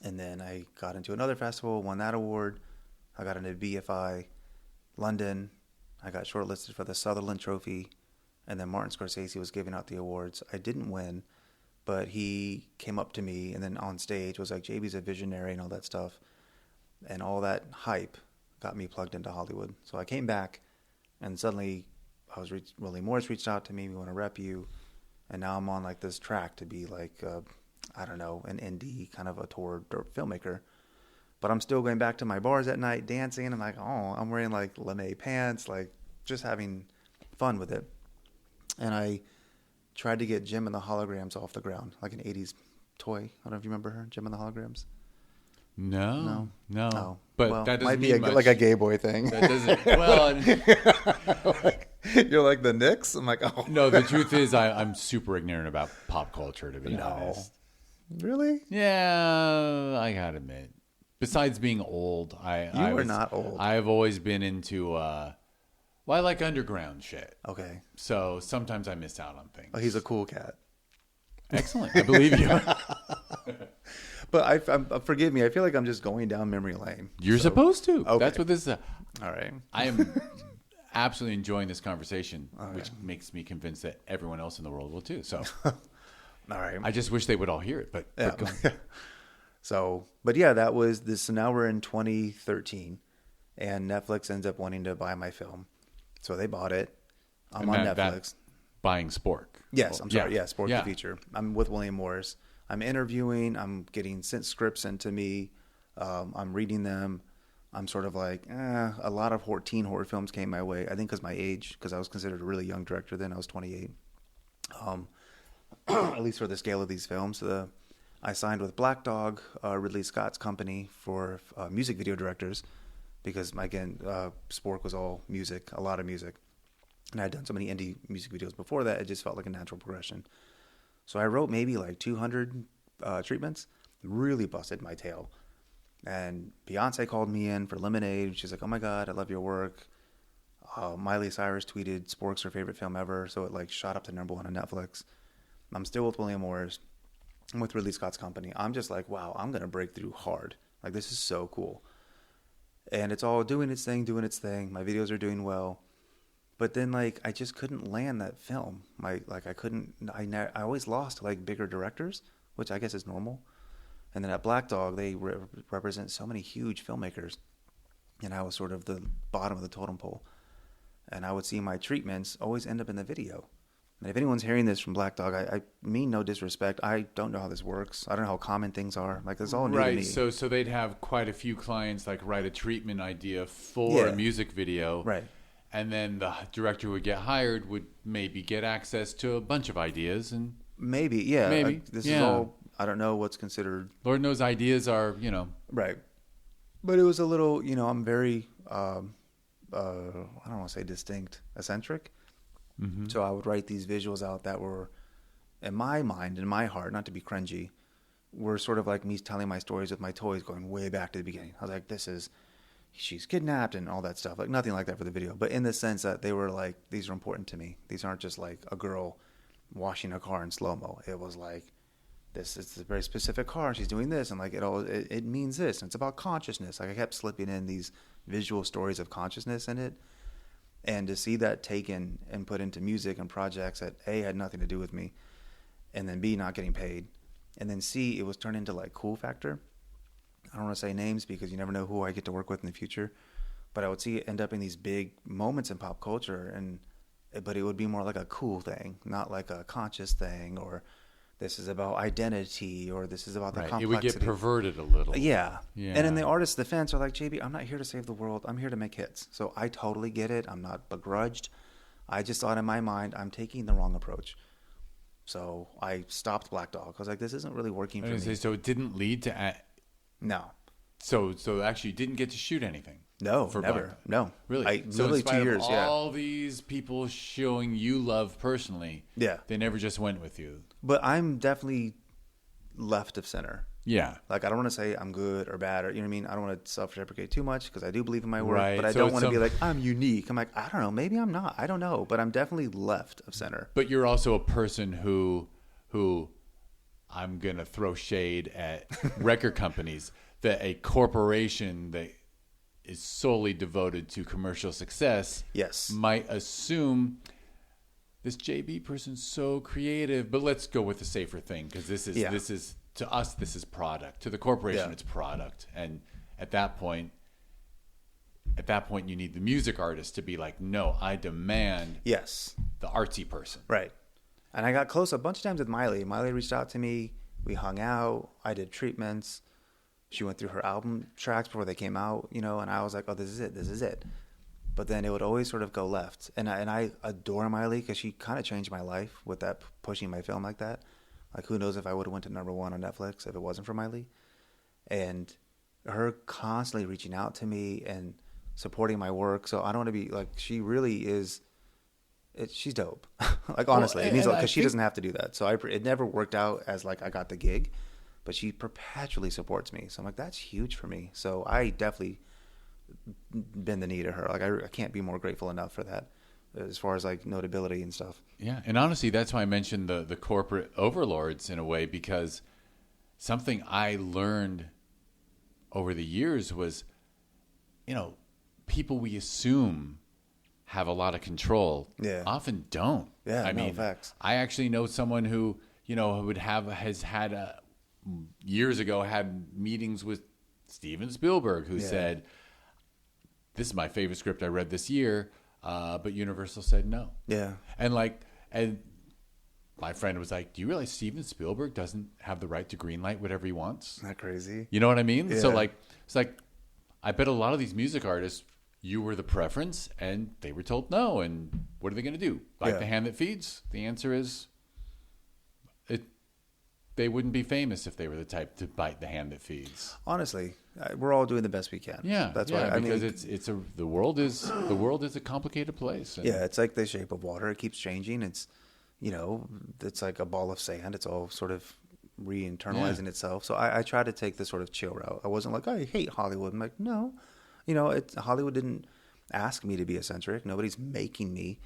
And then I got into another festival, won that award. I got into BFI London. I got shortlisted for the Sutherland Trophy. And then Martin Scorsese was giving out the awards. I didn't win, but he came up to me and then on stage was like, JB's a visionary and all that stuff. And all that hype got me plugged into Hollywood. So I came back and suddenly Willie Morris reached out to me. We want to rep you. And now I'm on like this track to be like, I don't know, an indie kind of a tour filmmaker. But I'm still going back to my bars at night, dancing. I'm like, oh, I'm wearing like lame pants, like just having fun with it. And I tried to get Jim and the Holograms off the ground, like an 80s toy. I don't know if you remember her, Jim and the Holograms. No. Oh, But well, that doesn't might be mean much. like a gay boy thing. That doesn't. Well, You're like the Knicks? I'm like, oh. no. The truth is, I'm super ignorant about pop culture, to be honest. Really? Yeah, I gotta admit. Besides being old, I are not old. I've always been into. Well, I like underground shit. Okay. So sometimes I miss out on things. Oh, he's a cool cat. Excellent. I believe you. But forgive me. I feel like I'm just going down memory lane. You're supposed to. Okay. That's what this is. All right. I am absolutely enjoying this conversation, which makes me convinced that everyone else in the world will too. So, all right. I just wish they would all hear it. But Yeah. go on. So, but yeah, that was this. So now we're in 2013, and Netflix ends up wanting to buy my film, so they bought it. I'm on Netflix. Buying Spork. Yes, I'm sorry. Yeah, Sport Yeah. the Feature. I'm with William Morris. I'm interviewing. I'm getting sent scripts into me. I'm reading them. I'm sort of like, a lot of teen horror films came my way. I think because my age, because I was considered a really young director then. I was 28. At least for the scale of these films. I signed with Black Dog, Ridley Scott's company, for music video directors because, again, Spork was all music, a lot of music. And I had done so many indie music videos before that, it just felt like a natural progression. So I wrote maybe like 200 treatments, really busted my tail. And Beyonce called me in for Lemonade. She's like, oh my God, I love your work. Miley Cyrus tweeted Spork's her favorite film ever. So it like shot up to #1 on Netflix. I'm still with William Morris. I'm with Ridley Scott's company. I'm just like, wow, I'm going to break through hard. Like, this is so cool. And it's all doing its thing. My videos are doing well. But then, like, I just couldn't land that film. I always lost to, like, bigger directors, which I guess is normal. And then at Black Dog, they represent so many huge filmmakers. And I was sort of the bottom of the totem pole. And I would see my treatments always end up in the video. And if anyone's hearing this from Black Dog, I mean no disrespect. I don't know how this works. I don't know how common things are. Like, it's all new to me. Right. So they'd have quite a few clients like write a treatment idea for a music video. Right. And then the director who would get hired would maybe get access to a bunch of ideas. And Maybe, yeah. Maybe. This is all, I don't know what's considered. Lord knows ideas are, Right. But it was a little, I'm very, I don't want to say distinct, eccentric. Mm-hmm. So I would write these visuals out that were, in my mind, in my heart, not to be cringy, were sort of like me telling my stories with my toys going way back to the beginning. I was like, she's kidnapped and all that stuff. Like, nothing like that for the video. But in the sense that they were like, these are important to me. These aren't just like a girl washing a car in slow-mo. It was like, it's a very specific car and she's doing this. And like, it means this. And it's about consciousness. Like, I kept slipping in these visual stories of consciousness in it. And to see that taken and put into music and projects that A, had nothing to do with me, and then B, not getting paid, and then C, it was turned into like cool factor. I don't want to say names because you never know who I get to work with in the future, but I would see it end up in these big moments in pop culture, but it would be more like a cool thing, not like a conscious thing, or this is about identity, or this is about the complexity. It would get perverted a little. Yeah. And in the artist's defense, are like, JB, I'm not here to save the world. I'm here to make hits. So I totally get it. I'm not begrudged. I just thought in my mind, I'm taking the wrong approach. So I stopped Black Dog. I was like, this isn't really working for me. So it didn't lead to... No. So actually you didn't get to shoot anything? No, for never. Black Dog. No. Really? So literally in spite 2 years, of all these people showing you love personally, they never just went with you. But I'm definitely left of center. Yeah. Like, I don't want to say I'm good or bad, or, you know what I mean? I don't want to self-deprecate too much because I do believe in my work, but I don't want to be like, I'm unique. I'm like, I don't know. Maybe I'm not. I don't know. But I'm definitely left of center. But you're also a person who I'm going to throw shade at record companies, that a corporation that is solely devoted to commercial success, Yes. might assume this JB person's so creative, but let's go with the safer thing, because this is to us, this is product. To the corporation, it's product. And at that point, you need the music artist to be like, no, I demand the artsy person. Right. And I got close a bunch of times with Miley. Miley reached out to me. We hung out. I did treatments. She went through her album tracks before they came out, and I was like, oh, this is it. But then it would always sort of go left. And I adore Miley because she kind of changed my life with that, pushing my film like that. Like, who knows if I would have went to number 1 on Netflix if it wasn't for Miley. And her constantly reaching out to me and supporting my work. So I don't want to be like, she really is, she's dope. Like, honestly, it means because she doesn't have to do that. So it never worked out as like I got the gig, but she perpetually supports me. So I'm like, that's huge for me. So I definitely bend the knee to her. Like, I can't be more grateful enough for that, as far as like notability and stuff. Yeah. And honestly, that's why I mentioned the corporate overlords in a way, because something I learned over the years was, people we assume have a lot of control often don't. Yeah, I mean, facts. I actually know someone who, has had years ago had meetings with Steven Spielberg, who said, this is my favorite script I read this year, but Universal said no. Yeah. And my friend was like, do you realize Steven Spielberg doesn't have the right to greenlight whatever he wants? Isn't that crazy? You know what I mean? Yeah. So it's like, I bet a lot of these music artists, you were the preference and they were told no. And what are they going to do? Bite the hand that feeds? The answer is they wouldn't be famous if they were the type to bite the hand that feeds. Honestly, we're all doing the best we can. Yeah, that's why. Because the world is a complicated place. And it's like the shape of water. It keeps changing. It's it's like a ball of sand. It's all sort of re-internalizing itself. So I try to take this sort of chill route. I wasn't like, I hate Hollywood. I'm like, no, Hollywood didn't ask me to be eccentric. Nobody's making me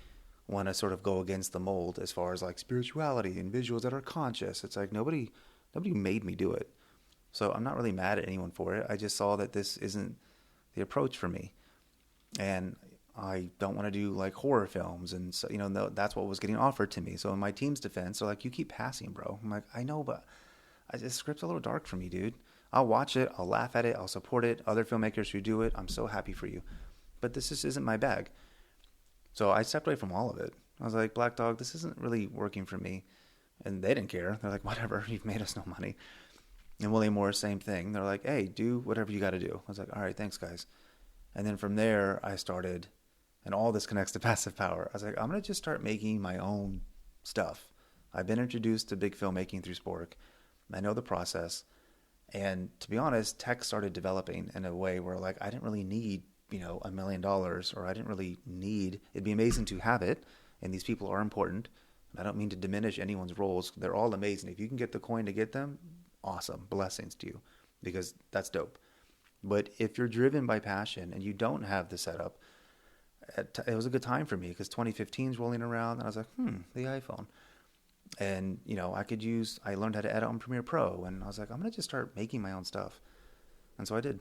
want to sort of go against the mold as far as like spirituality and visuals that are conscious. It's like nobody made me do it. So I'm not really mad at anyone for it. I just saw that this isn't the approach for me. And I don't want to do like horror films. And so, that's what was getting offered to me. So in my team's defense, they're like, you keep passing, bro. I'm like, I know, but this script's a little dark for me, dude. I'll watch it. I'll laugh at it. I'll support it. Other filmmakers who do it, I'm so happy for you. But this just isn't my bag. So I stepped away from all of it. I was like, Black Dog, this isn't really working for me. And they didn't care. They're like, whatever, you've made us no money. And William Moore, same thing. They're like, hey, do whatever you got to do. I was like, all right, thanks, guys. And then from there, I started, and all this connects to Passive Power. I was like, I'm going to just start making my own stuff. I've been introduced to big filmmaking through Spork. I know the process. And to be honest, tech started developing in a way where like I didn't really need $1 million, or I didn't really need, it'd be amazing to have it. And these people are important. I don't mean to diminish anyone's roles. They're all amazing. If you can get the coin to get them, awesome. Blessings to you, because that's dope. But if you're driven by passion and you don't have the setup, it was a good time for me because 2015 is rolling around and I was like, the iPhone. And, I learned how to edit on Premiere Pro, and I was like, I'm going to just start making my own stuff. And so I did.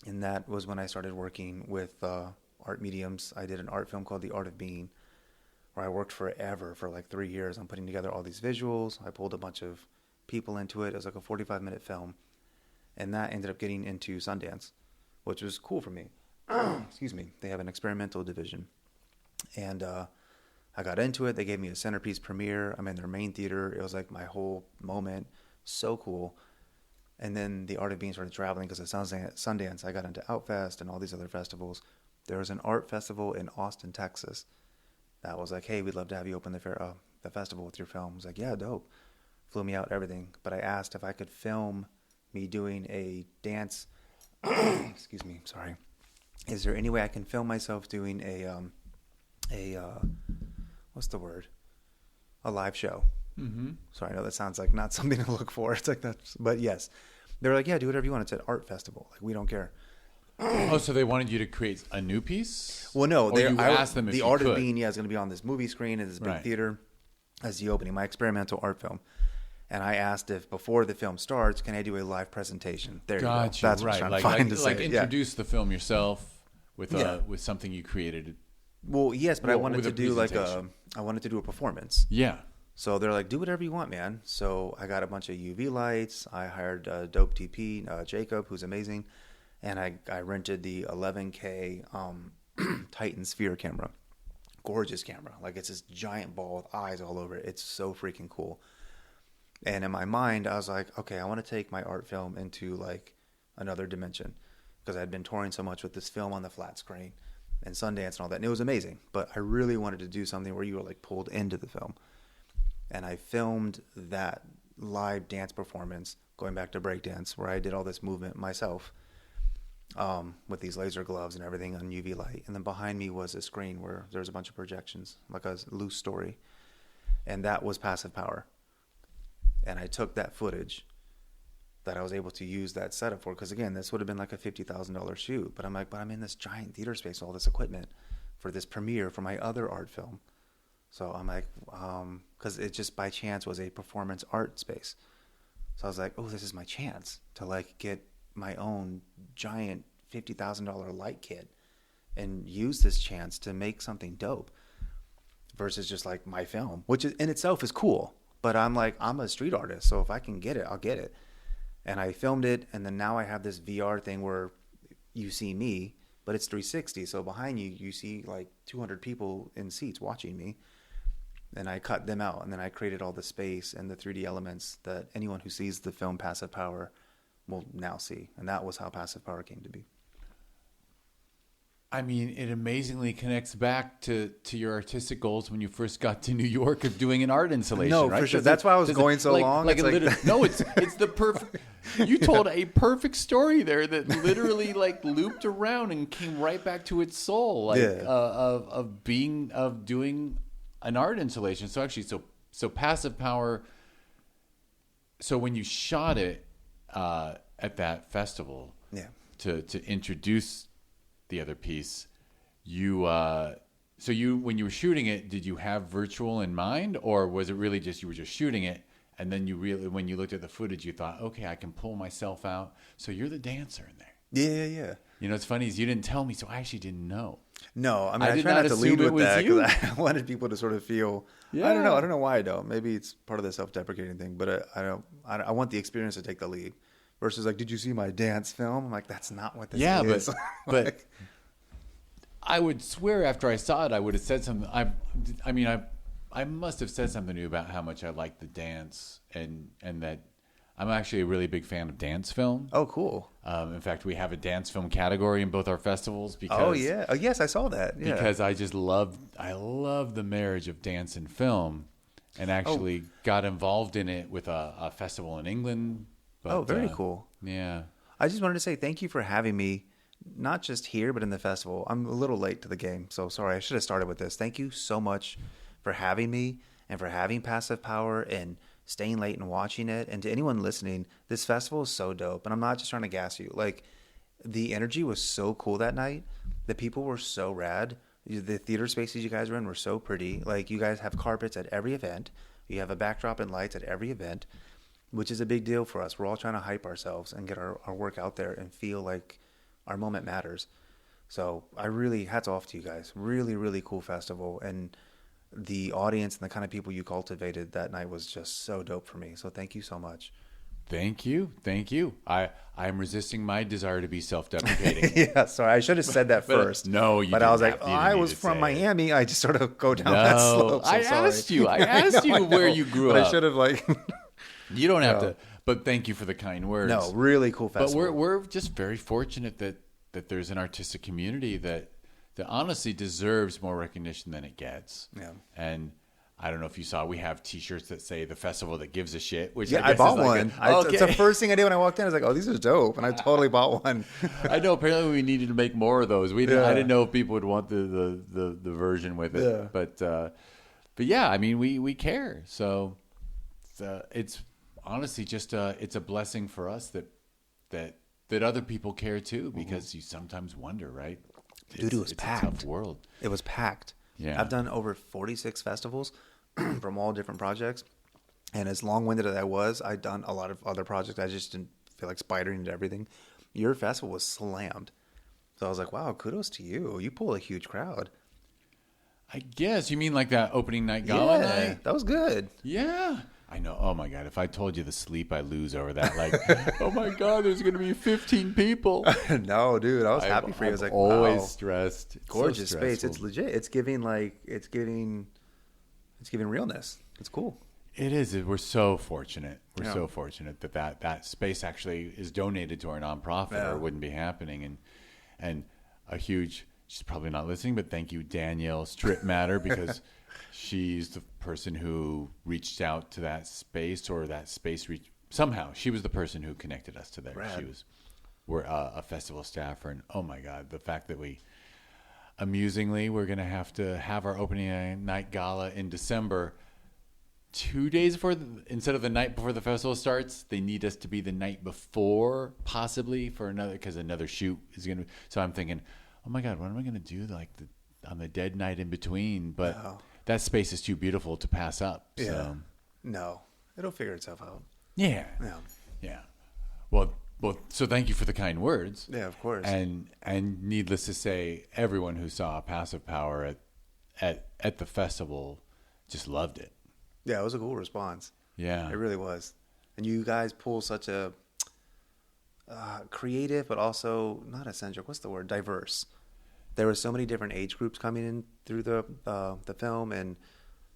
And that was when I started working with art mediums. I did an art film called The Art of Being, where I worked forever for like 3 years on putting together all these visuals. I pulled a bunch of people into it. It was like a 45-minute film. And that ended up getting into Sundance, which was cool for me. Excuse me. They have an experimental division. And I got into it. They gave me a centerpiece premiere. I'm in their main theater. It was like my whole moment. So cool. And then The Art of Being started traveling because of Sundance. I got into Outfest and all these other festivals. There was an art festival in Austin, Texas. That was like, hey, we'd love to have you open the festival with your film. I was like, yeah, dope. Flew me out, everything. But I asked if I could film me doing a dance. Excuse me, sorry. Is there any way I can film myself doing what's the word? A live show. Mm-hmm. Sorry, I know that sounds like not something to look for. It's like that, but yes. They were like, yeah, do whatever you want. It's an art festival. Like, we don't care. Oh, so they wanted you to create a new piece? Well, no. You asked them if The Art of Being, is going to be on this movie screen in this big theater as the opening, my experimental art film. And I asked if before the film starts, can I do a live presentation? There you go. Gotcha. That's what Right. I'm Like, trying like, to say. like introduce the film yourself with Yeah. with something you created. Well, yes, but I Well, wanted with to a do presentation. I wanted to do a performance. Yeah. So they're like, do whatever you want, man. So I got a bunch of UV lights. I hired dope TP, Jacob, who's amazing. And I rented the 11K Titan Sphere camera. Gorgeous camera. Like, it's this giant ball with eyes all over it. It's so freaking cool. And in my mind, I was like, okay, I want to take my art film into like another dimension, because I'd been touring so much with this film on the flat screen and Sundance and all that. And it was amazing. But I really wanted to do something where you were like pulled into the film. And I filmed that live dance performance, going back to breakdance, where I did all this movement myself with these laser gloves and everything on UV light. And then behind me was a screen where there was a bunch of projections, like a loose story. And that was Passive Power. And I took that footage that I was able to use that setup for, because again, this would have been like a $50,000 shoot. But I'm like, but I'm in this giant theater space with all this equipment for this premiere for my other art film. So I'm like, because it just by chance was a performance art space. So I was like, oh, this is my chance to like get my own giant $50,000 light kit and use this chance to make something dope versus just like my film, which is, in itself is cool. But I'm like, I'm a street artist, so if I can get it, I'll get it. And I filmed it, and then now I have this VR thing where you see me, but it's 360. So behind you, you see like 200 people in seats watching me. And I cut them out, and then I created all the space and the 3D elements that anyone who sees the film Passive Power will now see. And that was how Passive Power came to be. I mean, it amazingly connects back to your artistic goals when you first got to New York of doing an art installation. No, right? for sure. That's why I was going so long. Like it's like, no, it's the perfect. You told a perfect story there that literally like looped around and came right back to its soul, like of doing an art installation. So actually, so Passive Power. So when you shot it at that festival, to introduce the other piece, you when you were shooting it, did you have virtual in mind, or was it really just you were just shooting it, and then you really, when you looked at the footage, you thought, okay, I can pull myself out. So you're the dancer in there. Yeah. You know, it's funny is you didn't tell me, so I actually didn't know. No, I mean, I did try not not to assume lead it with was that you. because I wanted people to sort of feel. Yeah. I don't know why I don't. Maybe it's part of the self-deprecating thing, but I want the experience to take the lead. Versus like, did you see my dance film? I'm like, that's not what this is. But like, I would swear after I saw it, I would have said something. I must have said something to you about how much I like the dance and that I'm actually a really big fan of dance film. oh, cool. In fact, we have a dance film category in both our festivals because Oh yeah. Oh yes, I saw that. Yeah. because I love the marriage of dance and film, and actually got involved in it with a festival in England. But, very cool. Yeah. I just wanted to say thank you for having me, not just here, but in the festival. I'm a little late to the game, so sorry. I should have started with this. Thank you so much for having me and for having Passive Power and staying late and watching it. And to anyone listening, this festival is so dope. And I'm not just trying to gas you. Like, the energy was so cool that night. The people were so rad. The theater spaces you guys were in were so pretty. Like, you guys have carpets at every event. You have a backdrop and lights at every event, which is a big deal for us. We're all trying to hype ourselves and get our work out there and feel like our moment matters. So I really, hats off to you guys. Really, really cool festival. And the audience and the kind of people you cultivated that night was just so dope for me. So thank you so much. Thank you. I'm resisting my desire to be self-deprecating. Yeah, sorry. I should have said that first. No, you But I was didn't like, have to even I need was to from say it. Miami. I just sort of go down that slope. So I sorry. asked you. I asked you where you grew but up. I should have like. You don't have to. But thank you for the kind words. No, really cool festival. But we're just very fortunate that there's an artistic community that honestly deserves more recognition than it gets. Yeah. And I don't know if you saw, we have T-shirts that say "The Festival That Gives a Shit," which Yeah, I I guess bought is like one. It's the first thing I did when I walked in. I was like, "Oh, these are dope," and I totally bought one. I know. Apparently, we needed to make more of those. I didn't know if people would want the version with it. Yeah. But yeah, I mean, we care. So it's honestly just it's a blessing for us that other people care too, because you sometimes wonder, right? Dude, it was packed. It's a tough world. It was packed. Yeah. I've done over 46 festivals from all different projects, And as long-winded as I was, I'd done a lot of other projects. I just didn't feel like spidering into everything. Your festival was slammed. So I was like, wow, kudos to you. You pull a huge crowd. I guess you mean like that opening night gala night? That was good. Yeah. I know. Oh my God. If I told you the sleep I lose over that, like, oh my God, there's going to be 15 people. No, dude. I was happy for you. I was like, always wow. stressed. It's Gorgeous so space. stressful. It's legit. It's giving realness. It's cool. It is. We're so fortunate. We're Yeah. so fortunate that space actually is donated to our nonprofit, Yeah. or it wouldn't be happening. And a huge, she's probably not listening, but thank you, Danielle Strip Matter, because she's the person who reached out to that space, or that space somehow. She was the person who connected us to there. Rad. We're a festival staffer, and oh my God, the fact that amusingly, we're going to have our opening night gala in December. 2 days before, instead of the night before the festival starts, they need us to be the night before, possibly for another, because another shoot is going to. So I'm thinking, oh my God, what am I going to do on the dead night in between? But that space is too beautiful to pass up. Yeah. So. No, it'll figure itself out. Yeah. Yeah. Yeah. Well. So thank you for the kind words. Yeah, of course. And needless to say, everyone who saw Passive Power at the festival just loved it. Yeah, it was a cool response. Yeah. It really was. And you guys pull such a creative, but also not eccentric. What's the word? Diverse. There were so many different age groups coming in through the film, and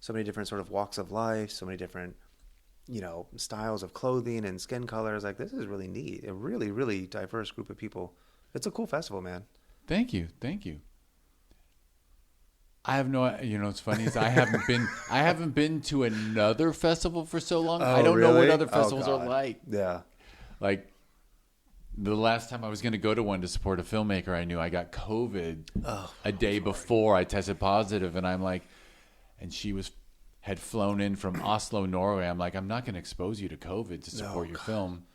so many different sort of walks of life, so many different, styles of clothing and skin colors. Like, this is really neat. A really, really diverse group of people. It's a cool festival, man. Thank you. I have no. What's funny is I haven't been to another festival for so long. I don't know what other festivals are like. Yeah. Like the last time I was going to go to one to support a filmmaker, I knew I got COVID a day before I tested positive, and I'm like, and she had flown in from Oslo, Norway. I'm like, I'm not going to expose you to COVID to support your film,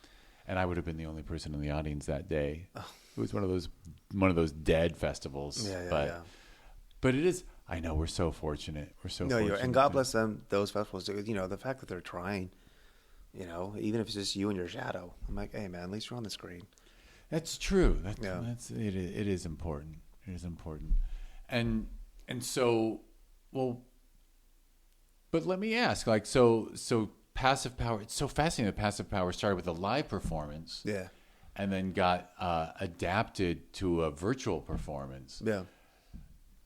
and I would have been the only person in the audience that day. It was one of those dead festivals. Yeah. But it is. I know, we're so fortunate. And God bless them, those festivals. The fact that they're trying, even if it's just you and your shadow. I'm like, hey, man, at least you're on the screen. That's true. It is important. It is important. And so, well, but let me ask, like, so Passive Power, it's so fascinating that Passive Power started with a live performance. Yeah. And then got adapted to a virtual performance. Yeah.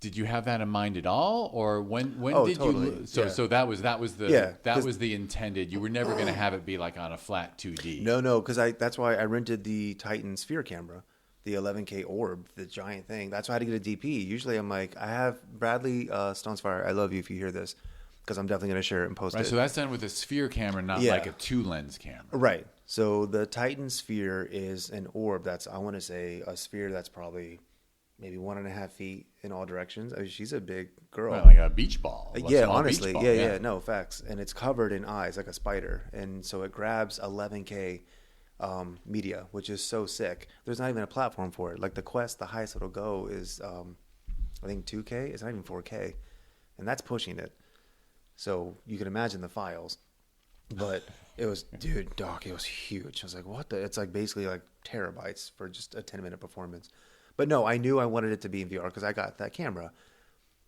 Did you have that in mind at all, or when did totally. you? So that was the intended. You were never going to have it be like on a flat 2D. No, because that's why I rented the Titan Sphere camera, the 11K orb, the giant thing. That's why I had to get a DP. Usually, I'm like, I have Bradley Stonesfire. I love you if you hear this, because I'm definitely going to share it and post it. So that's done with a sphere camera, not like a 2-lens camera. Right. So the Titan Sphere is an orb that's, I want to say, a sphere that's probably maybe 1.5 feet in all directions. I mean, she's a big girl. Well, like a beach ball. Honestly. Beach ball. Yeah, no, facts. And it's covered in eyes like a spider. And so it grabs 11K media, which is so sick. There's not even a platform for it. Like the Quest, the highest it'll go is, I think 2K. It's not even 4K. And that's pushing it. So you can imagine the files. But it was, it was huge. I was like, what the? It's like basically like terabytes for just a 10-minute performance. But no, I knew I wanted it to be in VR because I got that camera.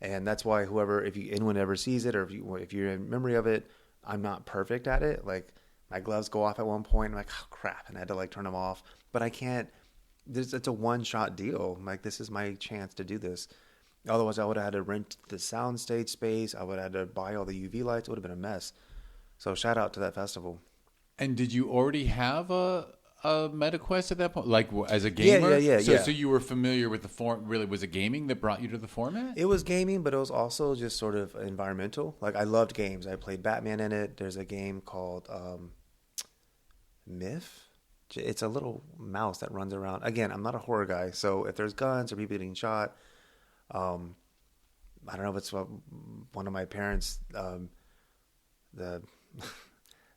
And that's why if anyone ever sees it, or if you're in memory of it, I'm not perfect at it. Like, my gloves go off at one point. I'm like, oh, crap. And I had to like turn them off. But I can't, it's a one-shot deal. I'm like, this is my chance to do this. Otherwise, I would have had to rent the soundstage space. I would have had to buy all the UV lights. It would have been a mess. So shout out to that festival. And did you already have a MetaQuest at that point, like as a gamer? Yeah. So you were familiar with the form. Really, was it gaming that brought you to the format? It was gaming, but it was also just sort of environmental. Like, I loved games. I played Batman in it. There's a game called Myth. It's a little mouse that runs around. Again, I'm not a horror guy, so if there's guns or people getting shot, I don't know if it's one of my parents.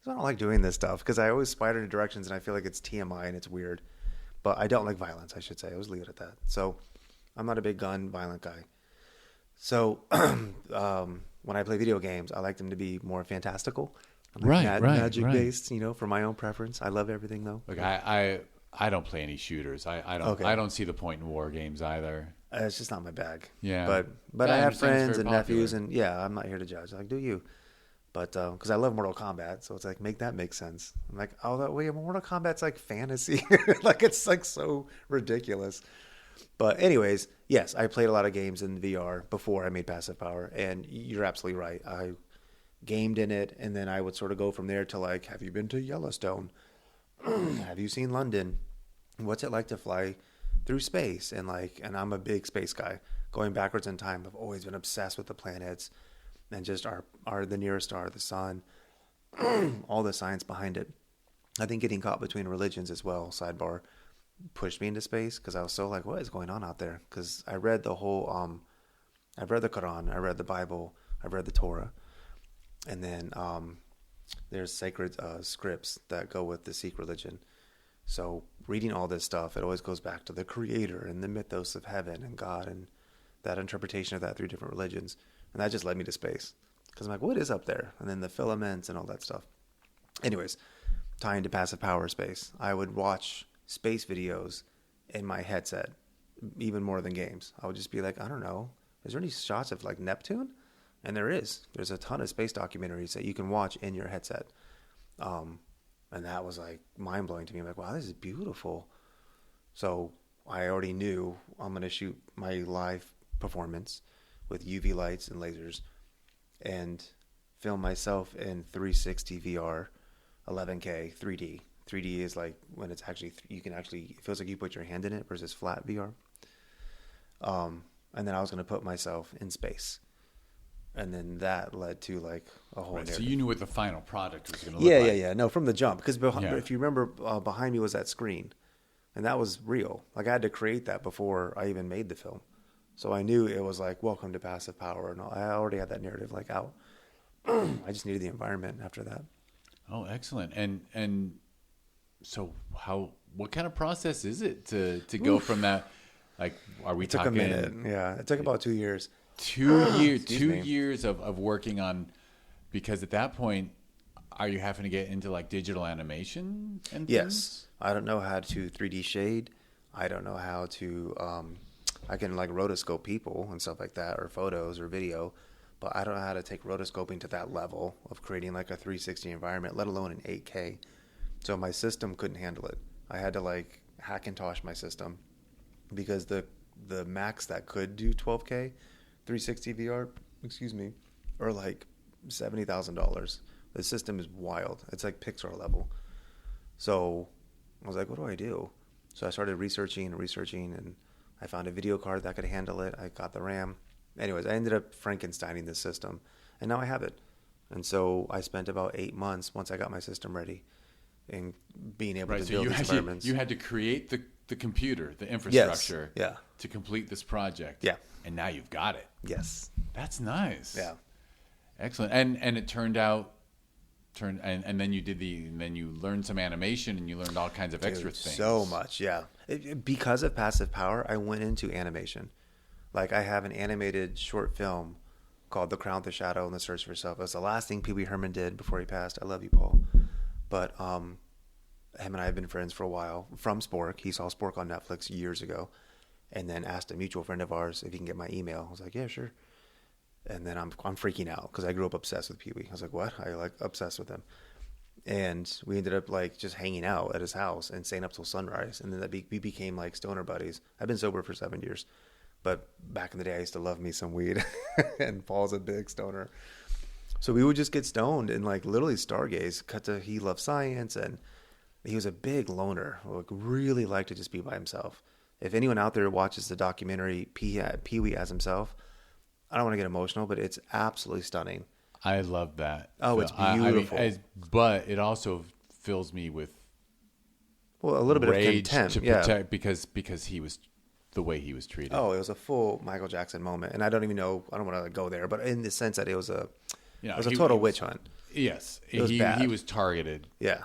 So I don't like doing this stuff because I always spider into directions and I feel like it's TMI and it's weird. But I don't like violence, I should say. I always leave it at that. So I'm not a big gun violent guy. So when I play video games, I like them to be more fantastical. I'm like magic based, for my own preference. I love everything though. Look, I don't play any shooters. I don't see the point in war games either. It's just not my bag. Yeah. But Yeah, I I have understand it's friends very and nephews, popular. and yeah, I'm not here to judge. Like, do you? But because I love Mortal Kombat, so it's like make that make sense. I'm like, oh, that way Mortal Kombat's like fantasy, like it's like so ridiculous. But anyways, yes, I played a lot of games in VR before I made Passive Power, and you're absolutely right. I gamed in it, and then I would sort of go from there to like, have you been to Yellowstone? Have you seen London? What's it like to fly through space? And I'm a big space guy. Going backwards in time, I've always been obsessed with the planets and just our the nearest star, the sun, all the science behind it. I think getting caught between religions as well, sidebar, pushed me into space because I was so like, what is going on out there? Because I read the whole, I've read the Quran, I read the Bible, I've read the Torah, and then there's sacred scripts that go with the Sikh religion. So reading all this stuff, it always goes back to the creator and the mythos of heaven and God and that interpretation of that through different religions. And that just led me to space. Because I'm like, what is up there? And then the filaments and all that stuff. Anyways, tying to Passive Power space, I would watch space videos in my headset, even more than games. I would just be like, I don't know, is there any shots of like Neptune? And there is. There's a ton of space documentaries that you can watch in your headset. And that was like mind-blowing to me. I'm like, wow, this is beautiful. So I already knew I'm going to shoot my live performance with UV lights and lasers and film myself in 360 VR, 11K, 3D. 3D is like when it's actually, it feels like you put your hand in it versus flat VR. And then I was going to put myself in space. And then that led to like a whole narrative. So you knew what the final product was going to look like. Yeah. No, from the jump. Because if you remember, behind me was that screen. And that was real. Like I had to create that before I even made the film. So I knew it was like, welcome to Passive Power. And I already had that narrative like out. I just needed the environment after that. Oh, excellent. And so what kind of process is it to go from that? Like, are we talking? It took a minute. Yeah. It took about 2 years. 2 years, 2 years of working on, because at that point, are you having to get into like digital animation and things? Yes. I don't know how to 3D shade. I don't know how to, I can like rotoscope people and stuff like that, or photos or video, but I don't know how to take rotoscoping to that level of creating like a 360 environment, let alone in 8K. So my system couldn't handle it. I had to like Hackintosh my system because the Macs that could do 12K, 360 VR, are like $70,000. The system is wild. It's like Pixar level. So I was like, what do I do? So I started researching, and I found a video card that could handle it. I got the RAM. Anyways, I ended up Frankensteining this system, and now I have it. And so I spent about 8 months once I got my system ready and being able to build these environments. You had to create the computer, the infrastructure to complete this project. Yeah. And now you've got it. Yes. That's nice. Yeah. Excellent. And it turned out, and then you learned some animation and you learned all kinds of extra things. So much, yeah. Because of Passive Power, I went into animation. Like I have an animated short film called The Crown, the Shadow, and the Search for Self. It was the last thing Pee Wee Herman did before he passed. I love you, Paul. But him and I have been friends for a while. From Spork. He saw Spork on Netflix years ago. And then asked a mutual friend of ours if he can get my email. I was like, yeah, sure. And then I'm freaking out because I grew up obsessed with Pee Wee. I was like, what? I like obsessed with him. And we ended up like just hanging out at his house and staying up till sunrise. And then we became like stoner buddies. I've been sober for 7 years. But back in the day, I used to love me some weed. And Paul's a big stoner. So we would just get stoned and like literally stargaze. He loved science, and he was a big loner. Like really liked to just be by himself. If anyone out there watches the documentary Pee Wee as himself, I don't want to get emotional, but it's absolutely stunning. I love that. Oh, it's beautiful. But it also fills me with a little bit of contempt to protect because he was the way he was treated. Oh, it was a full Michael Jackson moment, and I don't even know. I don't want to go there, but in the sense that it was a total witch hunt. Yes, it was bad. He was targeted. Yeah,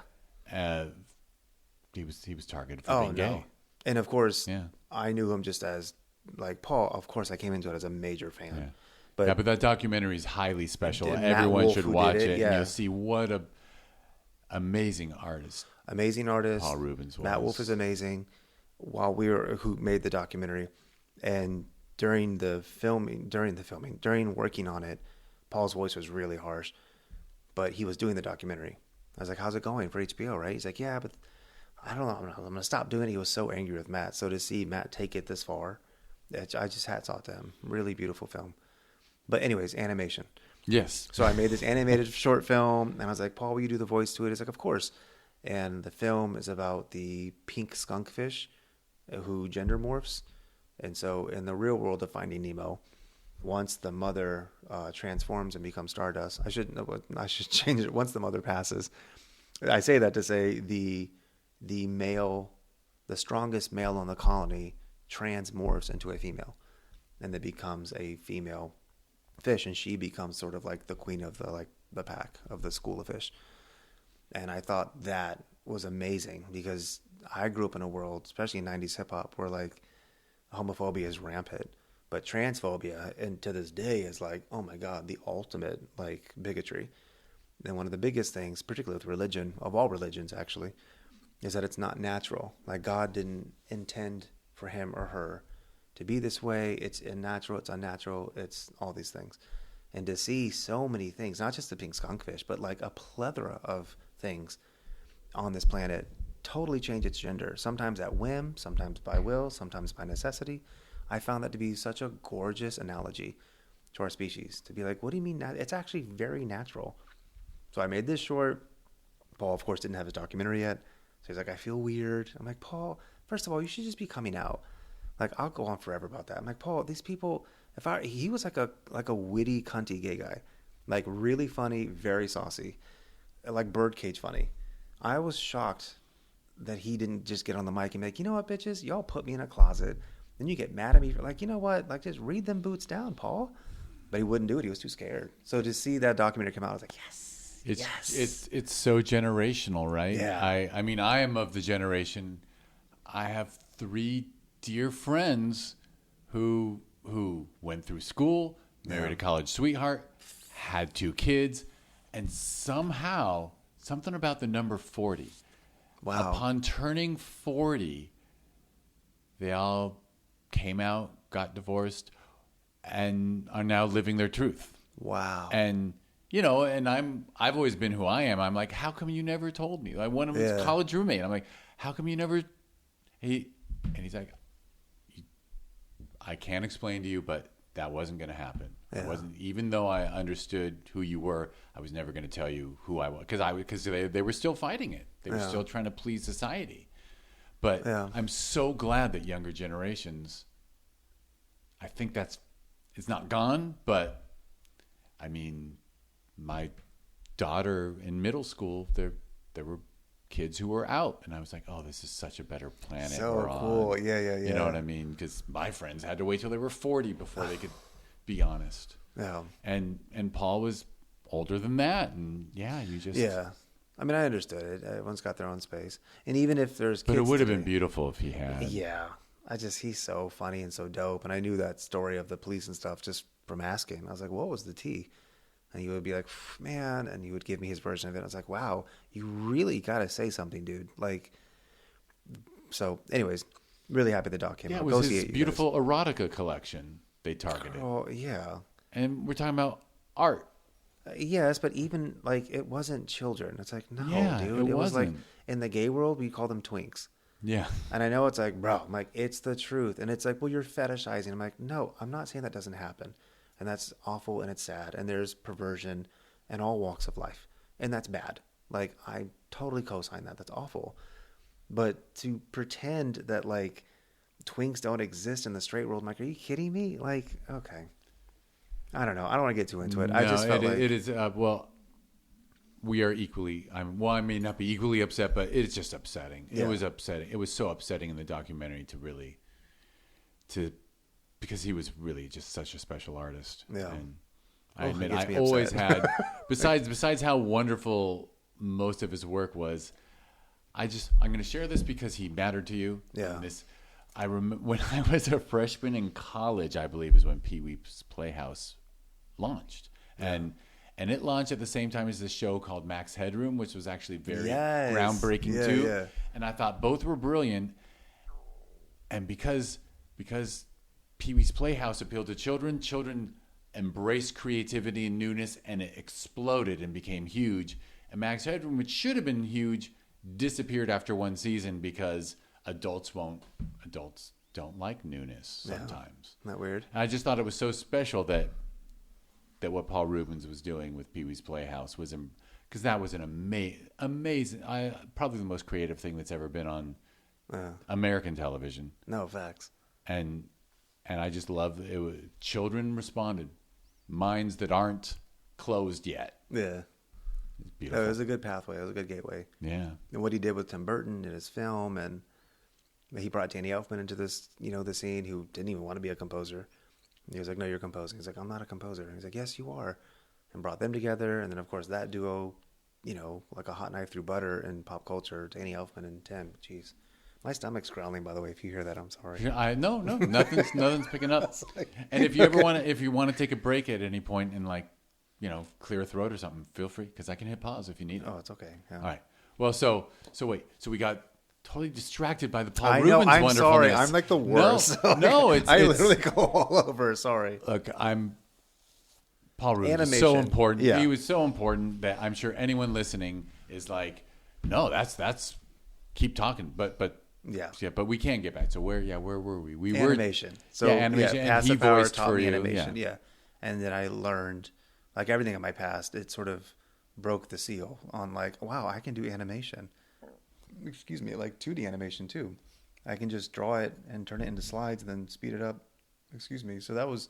he was targeted for being gay. No. And of course, I knew him just as like Paul. Of course, I came into it as a major fan. Yeah. But that documentary is highly special. Matt Everyone Wolf, should who watch did it. yeah. And you'll see what Amazing artist. Amazing artist. Paul Rubens was. Matt Wolf is amazing. Who made the documentary, and during working on it, Paul's voice was really harsh, but he was doing the documentary. I was like, "How's it going for HBO?" Right? He's like, "Yeah, but I don't know. I'm gonna stop doing it." He was so angry with Matt. So to see Matt take it this far, I just hats off to him. Really beautiful film. But anyways, animation. Yes. So I made this animated short film, and I was like, "Paul, will you do the voice to it?" He's like, "Of course." And the film is about the pink skunkfish who gender morphs. And so in the real world of Finding Nemo, once the mother transforms and becomes Stardust, I should change it. Once the mother passes, I say that to say the strongest male on the colony transmorphs into a female, and then becomes a female fish, and she becomes sort of like the queen of the pack of the school of fish. And I thought that was amazing because I grew up in a world, especially in 90s hip hop, where like homophobia is rampant, but transphobia, and to this day, is like, oh my God, the ultimate like bigotry. And one of the biggest things, particularly with religion, of all religions actually, is that it's not natural. Like God didn't intend for him or her to be this way. It's unnatural, it's unnatural, it's all these things. And to see so many things, not just the pink skunkfish, but like a plethora of things on this planet totally change its gender, sometimes at whim, sometimes by will, sometimes by necessity. I found that to be such a gorgeous analogy to our species, to be like, what do you mean? It's actually very natural. So I made this short. Paul, of course, didn't have his documentary yet. So he's like, I feel weird. I'm like, Paul, first of all, you should just be coming out. Like, I'll go on forever about that. I'm like, Paul, these people, he was like a witty, cunty gay guy, like really funny, very saucy, like birdcage funny. I was shocked that he didn't just get on the mic and be like, you know what, bitches, y'all put me in a closet. Then you get mad at me for like, you know what, like just read them boots down, Paul. But he wouldn't do it. He was too scared. So to see that documentary come out, I was like, yes. It's so generational, right? Yeah. I mean, I am of the generation. I have 3 dear friends who went through school, married a college sweetheart, had 2 kids, and somehow something about the number 40. Wow. Upon turning 40, they all came out, got divorced, and are now living their truth. Wow. And you know, and I've always been who I am. I'm like, how come you never told me? Like one of his college roommate. I'm like, how come you never? He's like, I can't explain to you, but that wasn't going to happen. Yeah. It wasn't, even though I understood who you were, I was never going to tell you who I was because they were still fighting it. They were still trying to please society. But I'm so glad that younger generations. I think it's not gone, but I mean, my daughter in middle school, there were kids who were out, and I was like, oh, this is such a better planet we're cool on. Yeah You know what I mean? Because my friends had to wait till they were 40 before they could be honest. And Paul was older than that, and you just I mean, I understood it. Everyone's got their own space, and even if there's kids, but it would have been beautiful if he had. He's so funny and so dope, and I knew that story of the police and stuff just from asking. I was like, what was the tea? And he would be like, man, and he would give me his version of it. I was like, wow, you really got to say something, dude. Like, so anyways, really happy the doc came out. It was his beautiful erotica collection they targeted. Oh, yeah. And we're talking about art. Yes, but even, like, it wasn't children. It's like, no, dude. It was like, wasn't. in the gay world, we call them twinks. Yeah. And I know it's like, bro, I'm like, it's the truth. And it's like, well, you're fetishizing. I'm like, no, I'm not saying that doesn't happen. And that's awful and it's sad. And there's perversion in all walks of life. And that's bad. Like, I totally co-sign that. That's awful. But to pretend that, like, twinks don't exist in the straight world, I'm like, are you kidding me? Like, okay. I don't know. I don't want to get too into it. No, I just felt like... it is, well, we are equally, I may not be equally upset, but it's just upsetting. It was upsetting. It was so upsetting in the documentary because he was really just such a special artist. Yeah. And I admit, I always had, besides how wonderful most of his work was, I'm going to share this because he mattered to you. Yeah. I remember when I was a freshman in college, I believe is when Pee Wee's Playhouse launched. And And it launched at the same time as this show called Max Headroom, which was actually very Yes. groundbreaking too. Yeah. And I thought both were brilliant. And because Pee-wee's Playhouse appealed to children embraced creativity and newness, and it exploded and became huge. And Max Headroom, which should have been huge, disappeared after one season because adults don't like newness sometimes. Isn't that weird? And I just thought it was so special that what Paul Reubens was doing with Pee-wee's Playhouse was, because that was an amazing, probably the most creative thing that's ever been on American television. No, facts. And I just love it. Children responded, minds that aren't closed yet. Yeah. It's beautiful. It was a good pathway. It was a good gateway. Yeah. And what he did with Tim Burton in his film, and he brought Danny Elfman into this, the scene, who didn't even want to be a composer. He was like, "No, you're composing." He's like, "I'm not a composer." And he's like, "Yes, you are." And brought them together. And then, of course, that duo, like a hot knife through butter in pop culture, Danny Elfman and Tim. Jeez. My stomach's growling, by the way. If you hear that, I'm sorry. No, nothing's picking up. And if you ever want to take a break at any point and clear a throat or something, feel free, because I can hit pause if you need it. Oh, it's okay. Yeah. All right. Well, so we got totally distracted by the Paul I Reubens know. I'm wonderfulness. sorry. I'm like the worst. No, I literally go all over. Sorry. Look, Paul Reubens is Animation. so important. Yeah. He was so important that I'm sure anyone listening is like, no, that's keep talking, but. Yeah. But we can get back. So where were we? We animation. were So animation. And he passive hour voiced taught for me you. animation. Yeah. And then I learned, like everything in my past, it sort of broke the seal on like, wow, I can do animation. Excuse me, like 2D animation too. I can just draw it and turn it into slides and then speed it up. Excuse me. So that was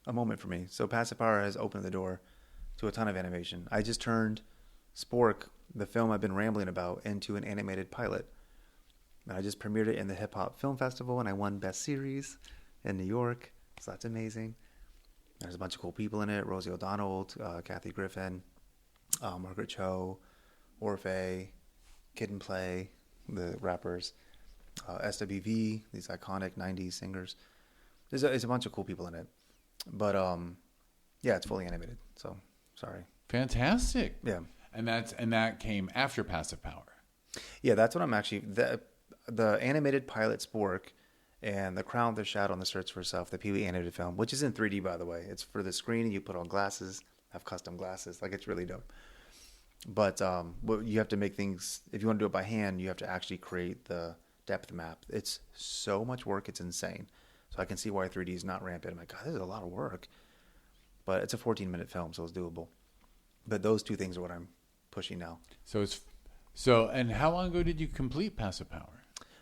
a moment for me. So Passive Hour has opened the door to a ton of animation. I just turned Spork, the film I've been rambling about, into an animated pilot. And I just premiered it in the Hip Hop Film Festival, and I won Best Series in New York. So that's amazing. There's a bunch of cool people in it. Rosie O'Donnell, Kathy Griffin, Margaret Cho, Orphe, Kid and Play, the rappers, SWV, these iconic 90s singers. There's a bunch of cool people in it. But, yeah, it's fully animated. So, sorry. Fantastic. Yeah. And that came after Passive Power. Yeah, that's what I'm actually... The animated pilot Spork and The Crown with the Shadow on the Search for Self, the Pee-wee animated film, which is in 3D, by the way. It's for the screen, and you put on glasses, have custom glasses. Like, it's really dope. But you have to make things... If you want to do it by hand, you have to actually create the depth map. It's so much work. It's insane. So I can see why 3D is not rampant. I'm like, God, this is a lot of work. But it's a 14-minute film, so it's doable. But those two things are what I'm pushing now. And how long ago did you complete Passive Power?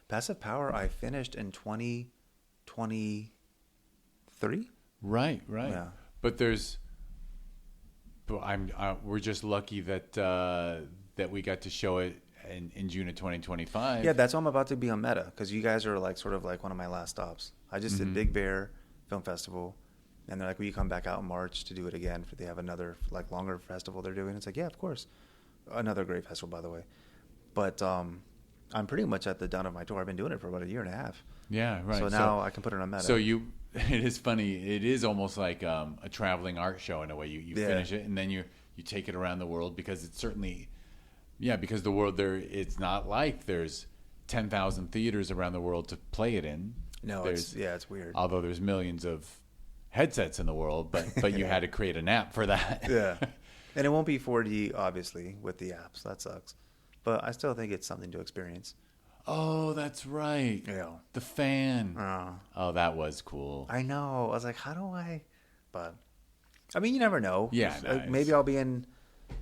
Passive Power, I finished in 2023. Right. Yeah. But we're just lucky that we got to show it in June of 2025. Yeah, that's why I'm about to be on Meta, because you guys are like sort of like one of my last stops. I just did Big Bear Film Festival, and they're like, "Will you come back out in March to do it again?" They have another like longer festival they're doing. It's like, yeah, of course. Another great festival, by the way. But I'm pretty much at the done of my tour. I've been doing it for about a year and a half. Yeah, right. So now I can put it on Meta. So it is funny. It is almost like a traveling art show in a way. You finish it and then you take it around the world, because it's certainly, because the world it's not like there's 10,000 theaters around the world to play it in. No, it's weird. Although there's millions of headsets in the world, but you had to create an app for that. Yeah. And it won't be 4D, obviously, with the apps. That sucks. But I still think it's something to experience. Oh, that's right. Yeah. The fan. Oh, that was cool. I know. I was like, how do I? But, I mean, you never know. Yeah. Nice. Maybe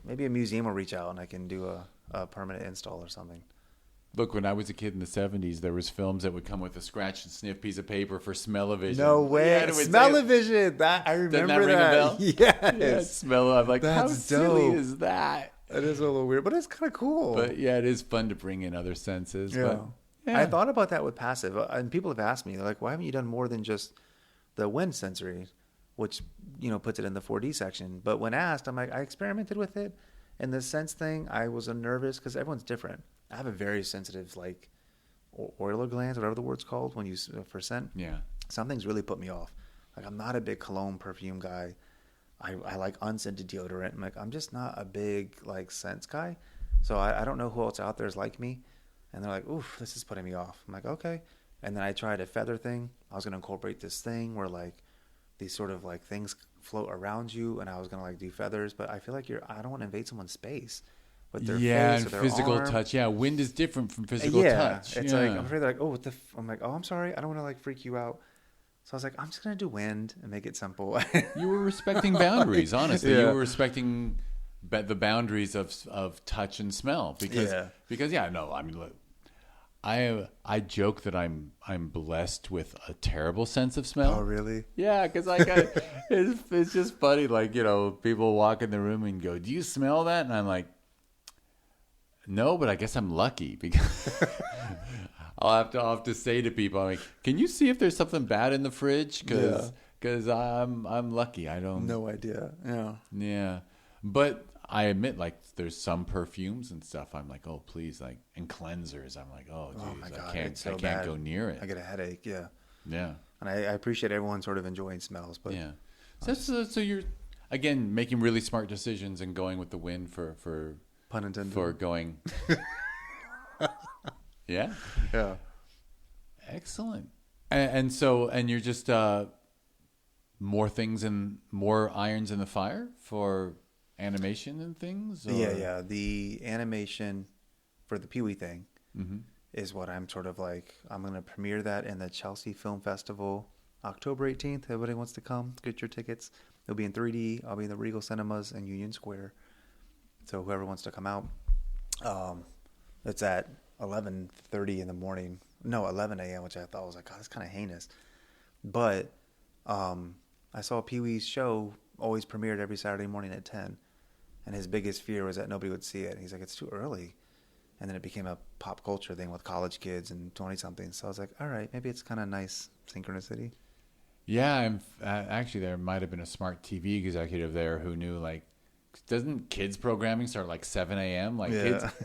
maybe a museum will reach out and I can do a permanent install or something. Look, when I was a kid in the 70s, there was films that would come with a scratch and sniff piece of paper for smell-o-vision. No way. Yeah, Smell-o-vision. That, I remember that. Doesn't that ring a bell? Yes. Yeah, smell. I'm like, That's how silly dope. is that? It is a little weird, but it's kind of cool. But yeah, it is fun to bring in other senses. Yeah. But, yeah. I thought about that with passive, and people have asked me, they're like, why haven't you done more than just the wind sensory, which, puts it in the 4D section? But when asked, I'm like, I experimented with it. And the sense thing, I was nervous because everyone's different. I have a very sensitive, like, oiler glands, whatever the word's called, when you for scent. Yeah. Some things really put me off. Like, I'm not a big cologne perfume guy. I like unscented deodorant. I'm like, I'm just not a big like scents guy. So I don't know who else out there is like me. And they're like, oof, this is putting me off. I'm like, okay. And then I tried a feather thing. I was going to incorporate this thing where like these sort of like things float around you. And I was going to like do feathers. But I feel like I don't want to invade someone's space with their Yeah, face and or their physical arm. touch. Yeah, wind is different from physical Yeah. touch. It's Yeah. like, I'm afraid they're like, oh, what the I'm like, oh, I'm sorry. I don't want to like freak you out. So I was like, I'm just going to do wind and make it simple. You were respecting boundaries, honestly. Yeah. You were respecting the boundaries of touch and smell because yeah, no, I mean, look, I joke that I'm blessed with a terrible sense of smell. Oh, really? Yeah, because it's just funny. Like, you know, people walk in the room and go, "Do you smell that?" And I'm like, "No, but I guess I'm lucky because." I'll have to say to people, I'm like, can you see if there's something bad in the fridge? Because I'm lucky. I don't. No idea. Yeah. Yeah, but I admit, like, there's some perfumes and stuff. I'm like, oh, please, like, and cleansers. I'm like, oh, geez, my God, I can't go near it. I get a headache. Yeah. Yeah. And I appreciate everyone sort of enjoying smells, but Yeah. So you're again making really smart decisions and going with the wind for pun intended for going. Yeah. Yeah. Excellent. And you're just more things and more irons in the fire for animation and things? Or? Yeah. The animation for the Pee Wee thing is what I'm sort of like, I'm going to premiere that in the Chelsea Film Festival October 18th. Everybody wants to come, get your tickets. It'll be in 3D. I'll be in the Regal Cinemas in Union Square. So whoever wants to come out, it's at 11:30 in the morning. No, 11 a.m., which I thought was like, God, that's kind of heinous. But I saw Pee Wee's show always premiered every Saturday morning at 10. And his biggest fear was that nobody would see it. He's like, it's too early. And then it became a pop culture thing with college kids and 20-somethings. So I was like, all right, maybe it's kind of nice synchronicity. Yeah, actually, there might have been a smart TV executive there who knew, like, doesn't kids programming start like 7 a.m.? Like,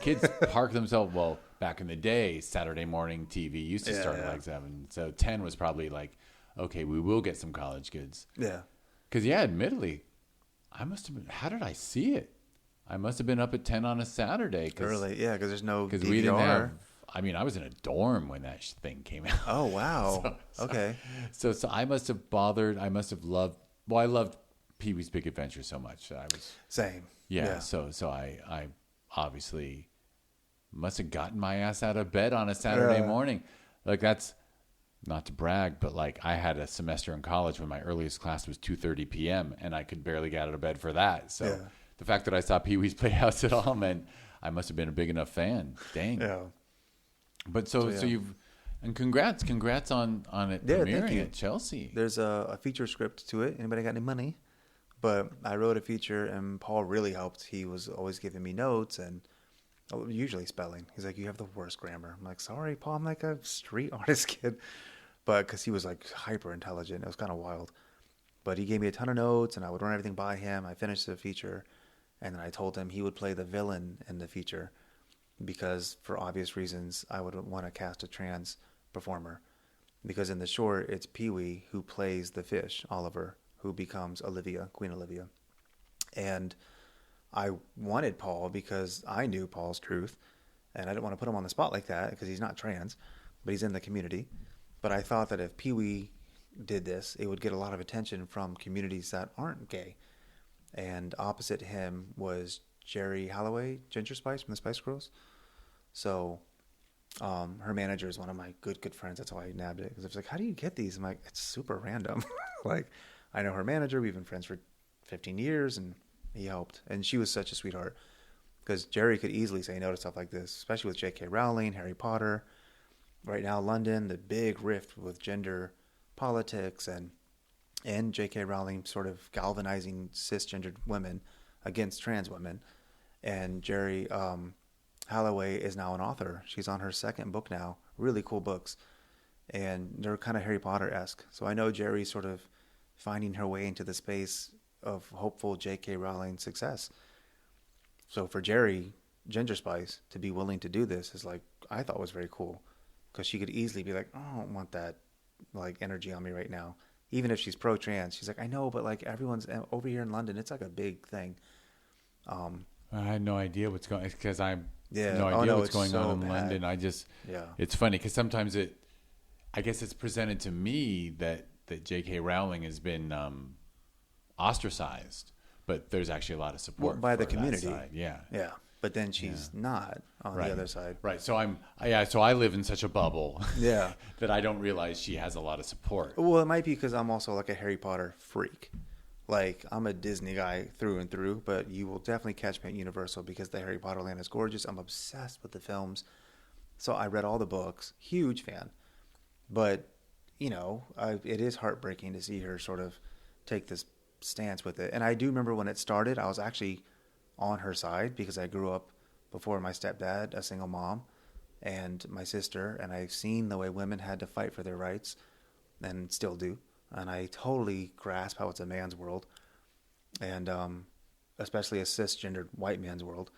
kids park themselves, well, back in the day, Saturday morning TV used to start at like 7. So 10 was probably like, okay, we will get some college kids. Yeah. Because, yeah, admittedly, I must have been, how did I see it? I must have been up at 10 on a Saturday. Early, yeah, because there's no DVR. Because we didn't have, I mean, I was in a dorm when that thing came out. Oh, wow. Okay. So I must have bothered, I must have loved, well, I loved Pee-wee's Big Adventure so much. I was same. Yeah. So I obviously must have gotten my ass out of bed on a Saturday morning. Like, that's not to brag, but like I had a semester in college when my earliest class was 2:30 p.m. and I could barely get out of bed for that. So the fact that I saw Pee-wee's Playhouse at all meant I must have been a big enough fan. Dang. Yeah. But so you've, and congrats on it premiering at Chelsea. There's a feature script to it. Anybody got any money? But I wrote a feature, and Paul really helped. He was always giving me notes, and usually spelling. He's like, you have the worst grammar. I'm like, sorry, Paul. I'm like a street artist kid. But because he was like hyper intelligent. It was kind of wild. But he gave me a ton of notes, and I would run everything by him. I finished the feature, and then I told him he would play the villain in the feature because, for obvious reasons, I would want to cast a trans performer. Because in the short, it's Pee-wee who plays the fish, Oliver, who becomes Olivia, Queen Olivia. And I wanted Paul because I knew Paul's truth, and I didn't want to put him on the spot like that because he's not trans, but he's in the community. But I thought that if Pee-wee did this, it would get a lot of attention from communities that aren't gay. And opposite him was Jerry Holloway, Ginger Spice from the Spice Girls. So her manager is one of my good friends. That's how I nabbed it. Because I was like, how do you get these? I'm like, it's super random. Like, I know her manager. We've been friends for 15 years, and he helped. And she was such a sweetheart. Because Jerry could easily say no to stuff like this, especially with J.K. Rowling, Harry Potter. Right now, London, the big rift with gender politics and J.K. Rowling sort of galvanizing cisgendered women against trans women. And Jerry Holloway is now an author. She's on her second book now. Really cool books. And they're kind of Harry Potter-esque. So I know Jerry's sort of finding her way into the space of hopeful J.K. Rowling success. So for Jerry, Ginger Spice, to be willing to do this is like, I thought was very cool. Because she could easily be like, oh, I don't want that like energy on me right now. even if she's pro-trans, she's like, I know, but like everyone's over here in London, it's like a big thing. I had no idea what's going, because I'm Yeah. no Oh, idea no, what's it's going so on in bad. London. I just, Yeah. it's funny because sometimes I guess it's presented to me that J.K. Rowling has been ostracized, but there's actually a lot of support by the for that community. side. Yeah. Yeah. But then she's not on Right. the other side. Right. So so I live in such a bubble Yeah. that I don't realize she has a lot of support. Well, it might be because I'm also like a Harry Potter freak. Like, I'm a Disney guy through and through, but you will definitely catch me at Universal because the Harry Potter land is gorgeous. I'm obsessed with the films. So I read all the books. Huge fan. But, you know, it is heartbreaking to see her sort of take this stance with it. And I do remember when it started, I was actually on her side because I grew up before my stepdad, a single mom, and my sister, and I've seen the way women had to fight for their rights and still do. And I totally grasp how it's a man's world, and especially a cisgendered white man's world.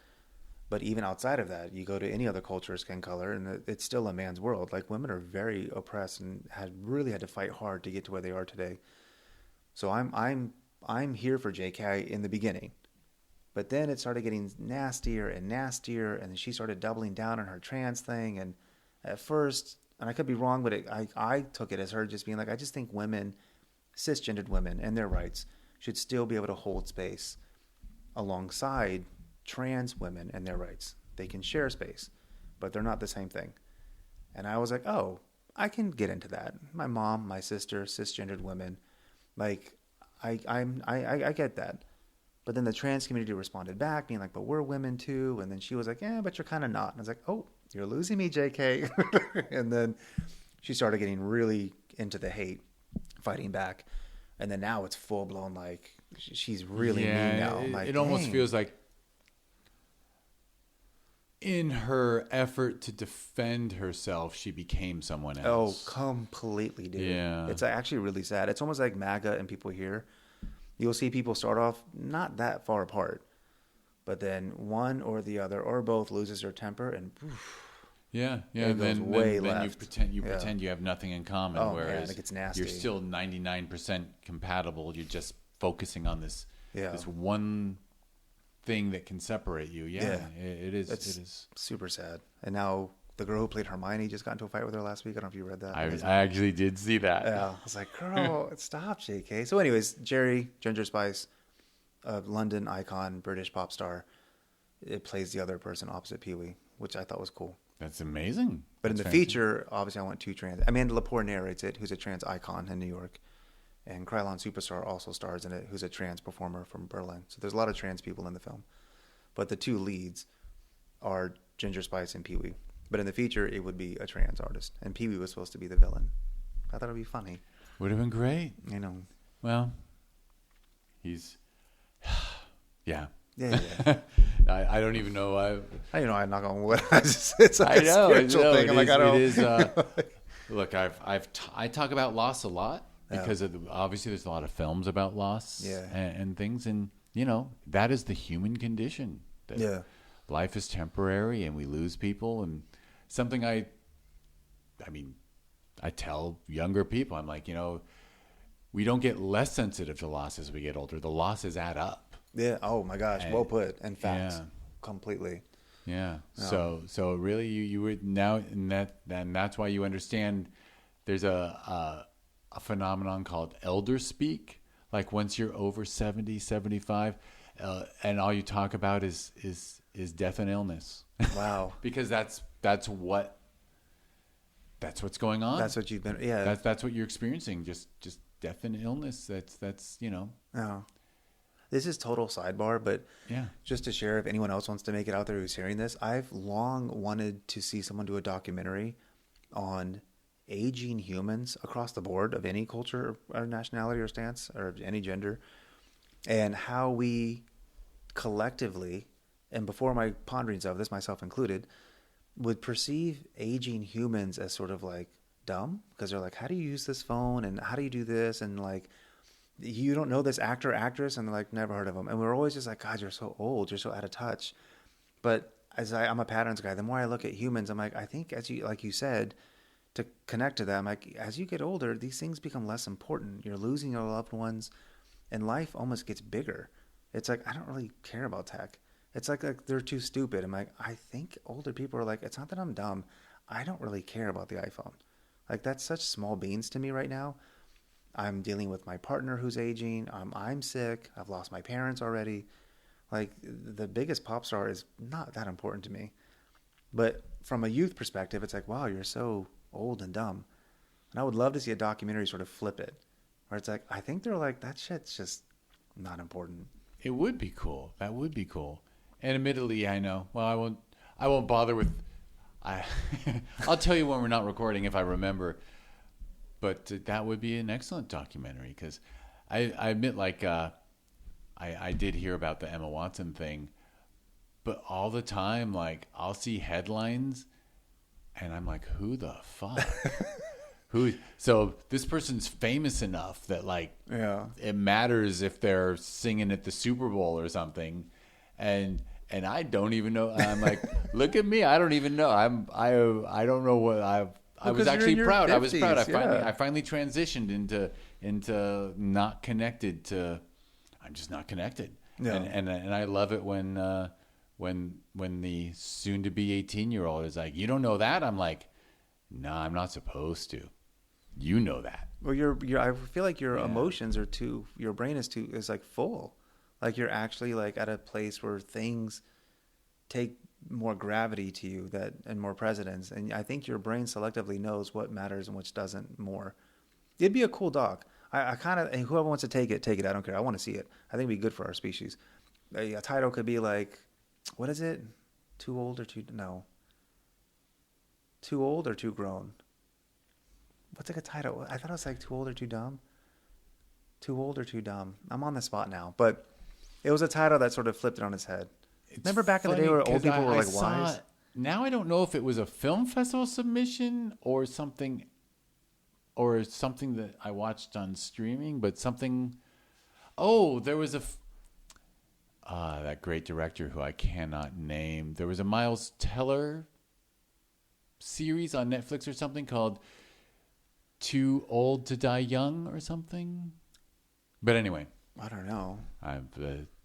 But even outside of that, you go to any other culture, skin color, and it's still a man's world. Like, women are very oppressed and really had to fight hard to get to where they are today. So I'm here for JK in the beginning. But then it started getting nastier and nastier, and then she started doubling down on her trans thing. And at first, and I could be wrong, but I took it as her just being like, I just think women, cisgendered women and their rights, should still be able to hold space alongside trans women and their rights. They can share space, but they're not the same thing. And I was like, oh, I can get into that. My mom, my sister, cisgendered women, like, I get that. But then the trans community responded back, being like, but we're women too. And then she was like, yeah, but you're kind of not. And I was like, oh, you're losing me, JK. And then she started getting really into the hate, fighting back. And then now it's full blown, like, she's really mean now. I'm like, it almost dang. feels like in her effort to defend herself, she became someone else. Oh, completely, dude. Yeah. It's actually really sad. It's almost like MAGA and people here. You'll see people start off not that far apart, but then one or the other or both loses their temper and poof, Yeah. it goes way left. You pretend you have nothing in common, Oh, whereas man, it gets nasty. you're still 99% compatible. You're just focusing on this one thing that can separate you. Yeah. It is super sad. And now the girl who played Hermione just got into a fight with her last week. I don't know if you read that. I actually did see that. Yeah, I was like, girl, stop, JK. So anyways, Jerry, Ginger Spice, a London icon, British pop star, it plays the other person opposite Pee-wee, which I thought was cool. That's amazing. But in the feature, obviously I want two trans. Amanda Lepore narrates it, who's a trans icon in New York. And Krylon Superstar also stars in it, who's a trans performer from Berlin. So there's a lot of trans people in the film. But the two leads are Ginger Spice and Pee-wee. But in the feature, it would be a trans artist. And Pee-wee was supposed to be the villain. I thought it would be funny. Would have been great. You know. Well, he's... Yeah. Yeah. I don't even know. I'm not going to... It's like I know. spiritual thing. I'm like, I don't... It is... Look, I talk about loss a lot because obviously there's a lot of films about loss and things. And, you know, that is the human condition. That life is temporary and we lose people. And something I tell younger people, I'm like, you know, we don't get less sensitive to loss as we get older. The losses add up. Yeah. Oh my gosh. Well put. In fact, completely. Yeah. So really you would now, and that's why you understand there's a phenomenon called elder speak. Like once you're over 70, 75, and all you talk about is death and illness. Wow. Because that's what's going on. That's what you've been. Yeah. That's what you're experiencing. Just death and illness. That's you know. Oh. This is total sidebar, but yeah, just to share, if anyone else wants to make it out there who's hearing this, I've long wanted to see someone do a documentary on aging humans across the board of any culture or nationality or stance or any gender, and how we collectively, and before my ponderings of this, myself included, would perceive aging humans as sort of like dumb, because they're like, how do you use this phone and how do you do this, and like, you don't know this actor, actress, and they're like, never heard of them. And we're always just like, God, you're so old, you're so out of touch. But I'm a patterns guy. The more I look at humans, I'm like, I think like you said, to connect to them. Like, as you get older, these things become less important. You're losing your loved ones, and life almost gets bigger. It's like, I don't really care about tech. It's like they're too stupid. I'm like, I think older people are like, it's not that I'm dumb. I don't really care about the iPhone. Like, that's such small beans to me right now. I'm dealing with my partner who's aging. I'm sick. I've lost my parents already. Like, the biggest pop star is not that important to me. But from a youth perspective, it's like, wow, you're so old and dumb. And I would love to see a documentary sort of flip it, where it's like, I think they're like, that shit's just not important. It would be cool. That would be cool. And admittedly, I know. Well, I won't bother with. I'll tell you when we're not recording if I remember. But that would be an excellent documentary, because I admit, like, I did hear about the Emma Watson thing, but all the time, like, I'll see headlines, and I'm like, who the fuck? So this person's famous enough that, like, it matters if they're singing at the Super Bowl or something, and I don't even know. I'm like, look at me, I don't even know. I don't know what I was actually proud. 50s, I was proud. I finally transitioned into not connected to. I'm just not connected. Yeah. And I love it when the soon to be 18-year-old is like, you don't know that? I'm like, no, I'm not supposed to. You know that. Well, I feel like your emotions are too. Your brain is like full. Like, you're actually like at a place where things take more gravity to you and more precedence, and I think your brain selectively knows what matters and which doesn't more. It'd be a cool doc. I kind of, and whoever wants to take it. I don't care. I want to see it. I think it'd be good for our species. A title could be like, what is it? Too old or too grown? What's like a title? I thought it was like Too Old or Too Dumb. Too Old or Too Dumb. I'm on the spot now, but it was a title that sort of flipped it on its head. Remember back in the day where old people were like wise? Now I don't know if it was a film festival submission or something that I watched on streaming, but something. Oh, there was that great director who I cannot name. There was a Miles Teller series on Netflix or something called Too Old to Die Young or something. But anyway, I don't know.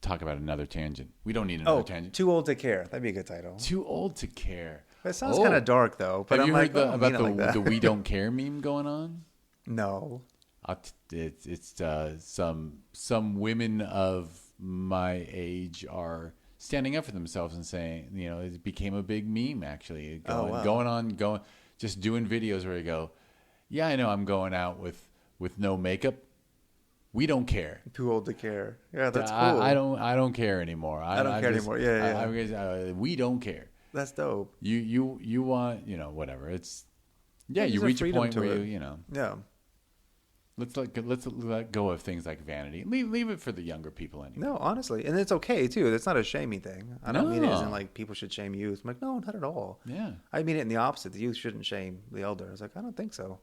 Talk about another tangent. We don't need another tangent. Too Old to Care. That'd be a good title. Too Old to Care. It sounds kind of dark, though. But have you heard about the We Don't Care meme going on? No. It's some women of my age are standing up for themselves and saying, it became a big meme, actually. Just doing videos where you go, yeah, I know I'm going out with no makeup. We don't care. Too old to care. Yeah, that's cool. I don't care anymore. I don't care anymore. Yeah. We don't care. That's dope. You want, whatever. It's you reach a point where Yeah. Let's let go of things like vanity. Leave it for the younger people anyway. No, honestly, and it's okay too. It's not a shaming thing. I don't mean it as in like people should shame youth. I'm like, no, not at all. Yeah. I mean it in the opposite. The youth shouldn't shame the elder. I was like, I don't think so.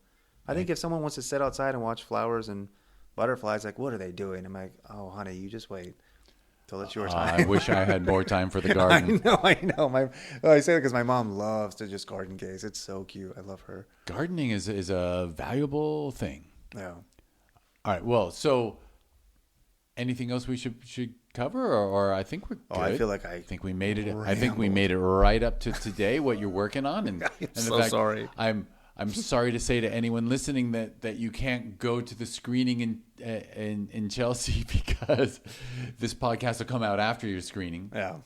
I think if someone wants to sit outside and watch flowers and butterflies, like, what are they doing? I'm like, oh, honey, you just wait till it's your time. I wish I had more time for the garden. I know. I say it because my mom loves to just garden gaze. It's so cute. I love her. Gardening is a valuable thing. Yeah. All right. Well, so anything else we should cover, or I think we're good. I feel like I think we made it. I think we made it right up to today. What you're working on, and sorry. I'm sorry to say to anyone listening that you can't go to the screening in Chelsea because this podcast will come out after your screening. Yeah.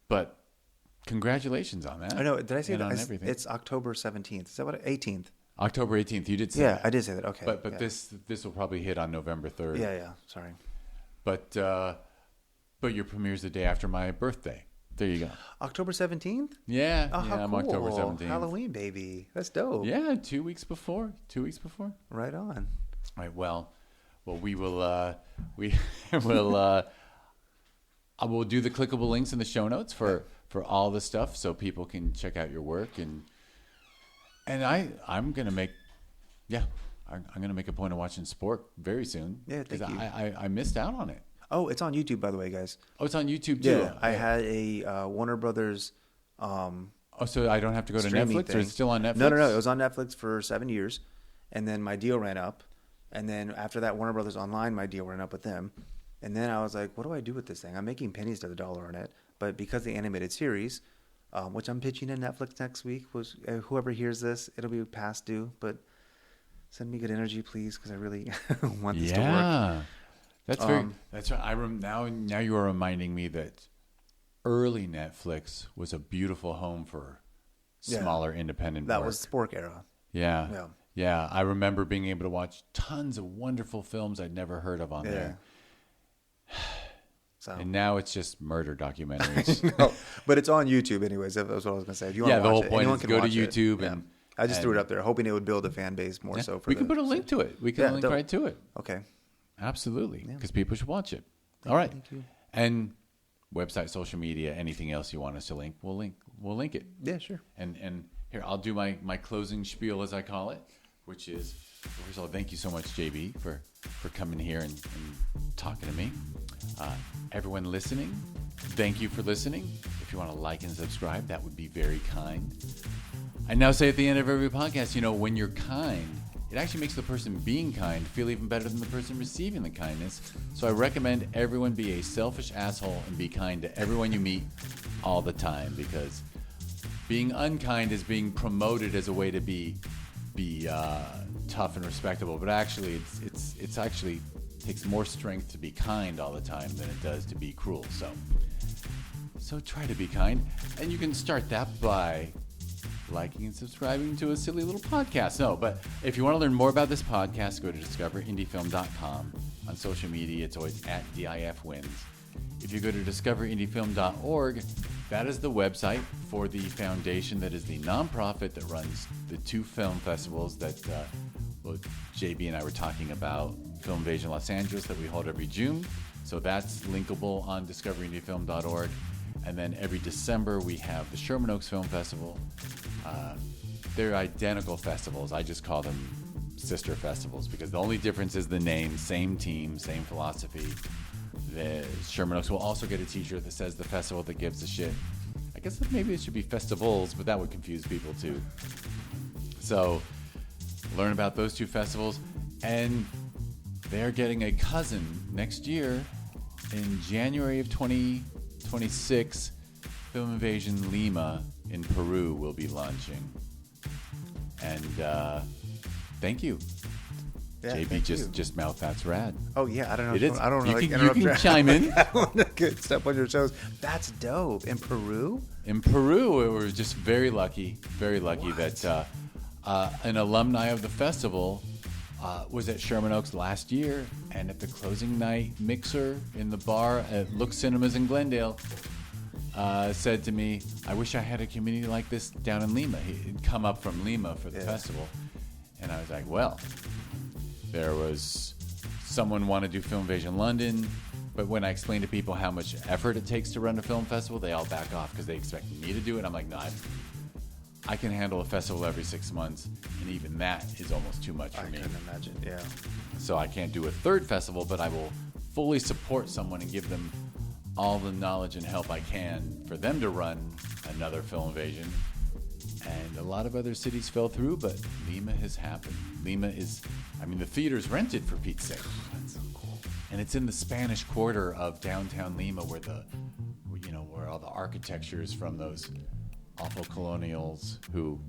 But congratulations on that. I know. Did I say that? Everything. It's October 17th. Is that what? 18th. October 18th. You did say that. I did say that. Okay. But this will probably hit on November 3rd. Yeah. Sorry. But your premiere's the day after my birthday. There you go. October 17th? Yeah. Oh, how I'm cool. October 17th. Halloween, baby. That's dope. Yeah, 2 weeks before. Right on. All right. Well, we will I will do the clickable links in the show notes for all the stuff so people can check out your work and I'm gonna make a point of watching sport very soon. Yeah, thank you. I missed out on it. Oh, it's on YouTube, by the way, guys. Oh, it's on YouTube too. Yeah, I had a Warner Brothers Oh, so I don't have to go to streaming Netflix, thing. or it's still on Netflix? No. It was on Netflix for 7 years, and then my deal ran up, and then after that, Warner Brothers Online, my deal ran up with them, and then I was like, what do I do with this thing? I'm making pennies to the dollar on it, but because the animated series, which I'm pitching to Netflix next week, was whoever hears this, it'll be past due, but send me good energy, please, because I really want this to work. Yeah, that's very. That's right. Now you are reminding me that early Netflix was a beautiful home for smaller independent That work. was Spork era. Yeah. I remember being able to watch tons of wonderful films I'd never heard of on there. So. And now it's just murder documentaries. No, but it's on YouTube anyways. That's what I was going to say. If you want to the watch whole it, point anyone is can go to watch it. YouTube Yeah. and I just threw it up there, hoping it would build a fan base more so for we can put a link to it. We can link right to it. Okay. Absolutely, because people should watch it. All right. Thank you. And website, social media, anything else you want us to link, we'll link it. Yeah, sure. And here, I'll do my closing spiel, as I call it, which is, first of all, thank you so much, JB, for coming here and talking to me. Everyone listening, thank you for listening. If you want to like and subscribe, that would be very kind. I now say at the end of every podcast, when you're kind, it actually makes the person being kind feel even better than the person receiving the kindness. So I recommend everyone be a selfish asshole and be kind to everyone you meet all the time, because being unkind is being promoted as a way to be tough and respectable, but actually it's actually takes more strength to be kind all the time than it does to be cruel. So try to be kind, and you can start that by liking and subscribing to a silly little podcast. No, but if you want to learn more about this podcast, go to discoverindiefilm.com. On social media, it's always at DIFWins. If you go to discoverindiefilm.org, that is the website for the foundation that is the nonprofit that runs the 2 film festivals that JB and I were talking about, Film Invasion Los Angeles, that we hold every June. So that's linkable on discoverindiefilm.org. And then every December, we have the Sherman Oaks Film Festival. They're identical festivals. I just call them sister festivals because the only difference is the name, same team, same philosophy. The Sherman Oaks will also get a t-shirt that says the festival that gives a shit. I guess that maybe it should be festivals, but that would confuse people too. So learn about those 2 festivals. And they're getting a cousin next year in January of 2026. Film Invasion Lima in Peru will be launching. And thank you. Yeah, JB just mouthed that's rad. Oh yeah, I don't know. It is. I don't know. You can chime in. I don't want to step on your toes. That's dope. In Peru? In Peru, we were just very lucky that an alumni of the festival was at Sherman Oaks last year, and at the closing night mixer in the bar at Look Cinemas in Glendale, said to me, I wish I had a community like this down in Lima. He'd come up from Lima for the festival. And I was like, well, there was someone wanted to do Film Invasion London, but when I explained to people how much effort it takes to run a film festival, they all back off because they expect me to do it. I'm like, no, I can handle a festival every 6 months, and even that is almost too much for me. I couldn't imagine, yeah. So I can't do a 3rd festival, but I will fully support someone and give them all the knowledge and help I can for them to run another Film Invasion. And a lot of other cities fell through, but Lima has happened. Lima is, the theater's rented, for Pete's sake. That's so cool. And it's in the Spanish Quarter of downtown Lima, where where all the architecture is from those awful colonials who,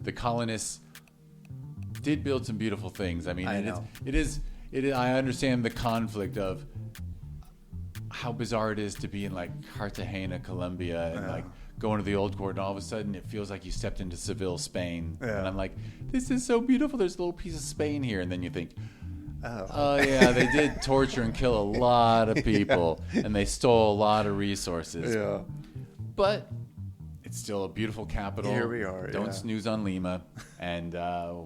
the colonists did build some beautiful things. I understand the conflict of how bizarre it is to be in like Cartagena, Colombia, and going to the old court, and all of a sudden it feels like you stepped into Seville, Spain. And I'm like, this is so beautiful. There's a little piece of Spain here. And then you think, oh yeah, they did torture and kill a lot of people, and they stole a lot of resources. Yeah. But it's still a beautiful capital. Here we are. Don't snooze on Lima. And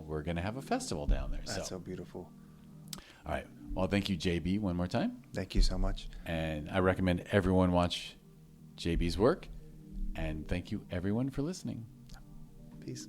we're going to have a festival down there. That's so beautiful. All right. Well, thank you, JB, one more time. Thank you so much. And I recommend everyone watch JB's work. And thank you, everyone, for listening. Peace.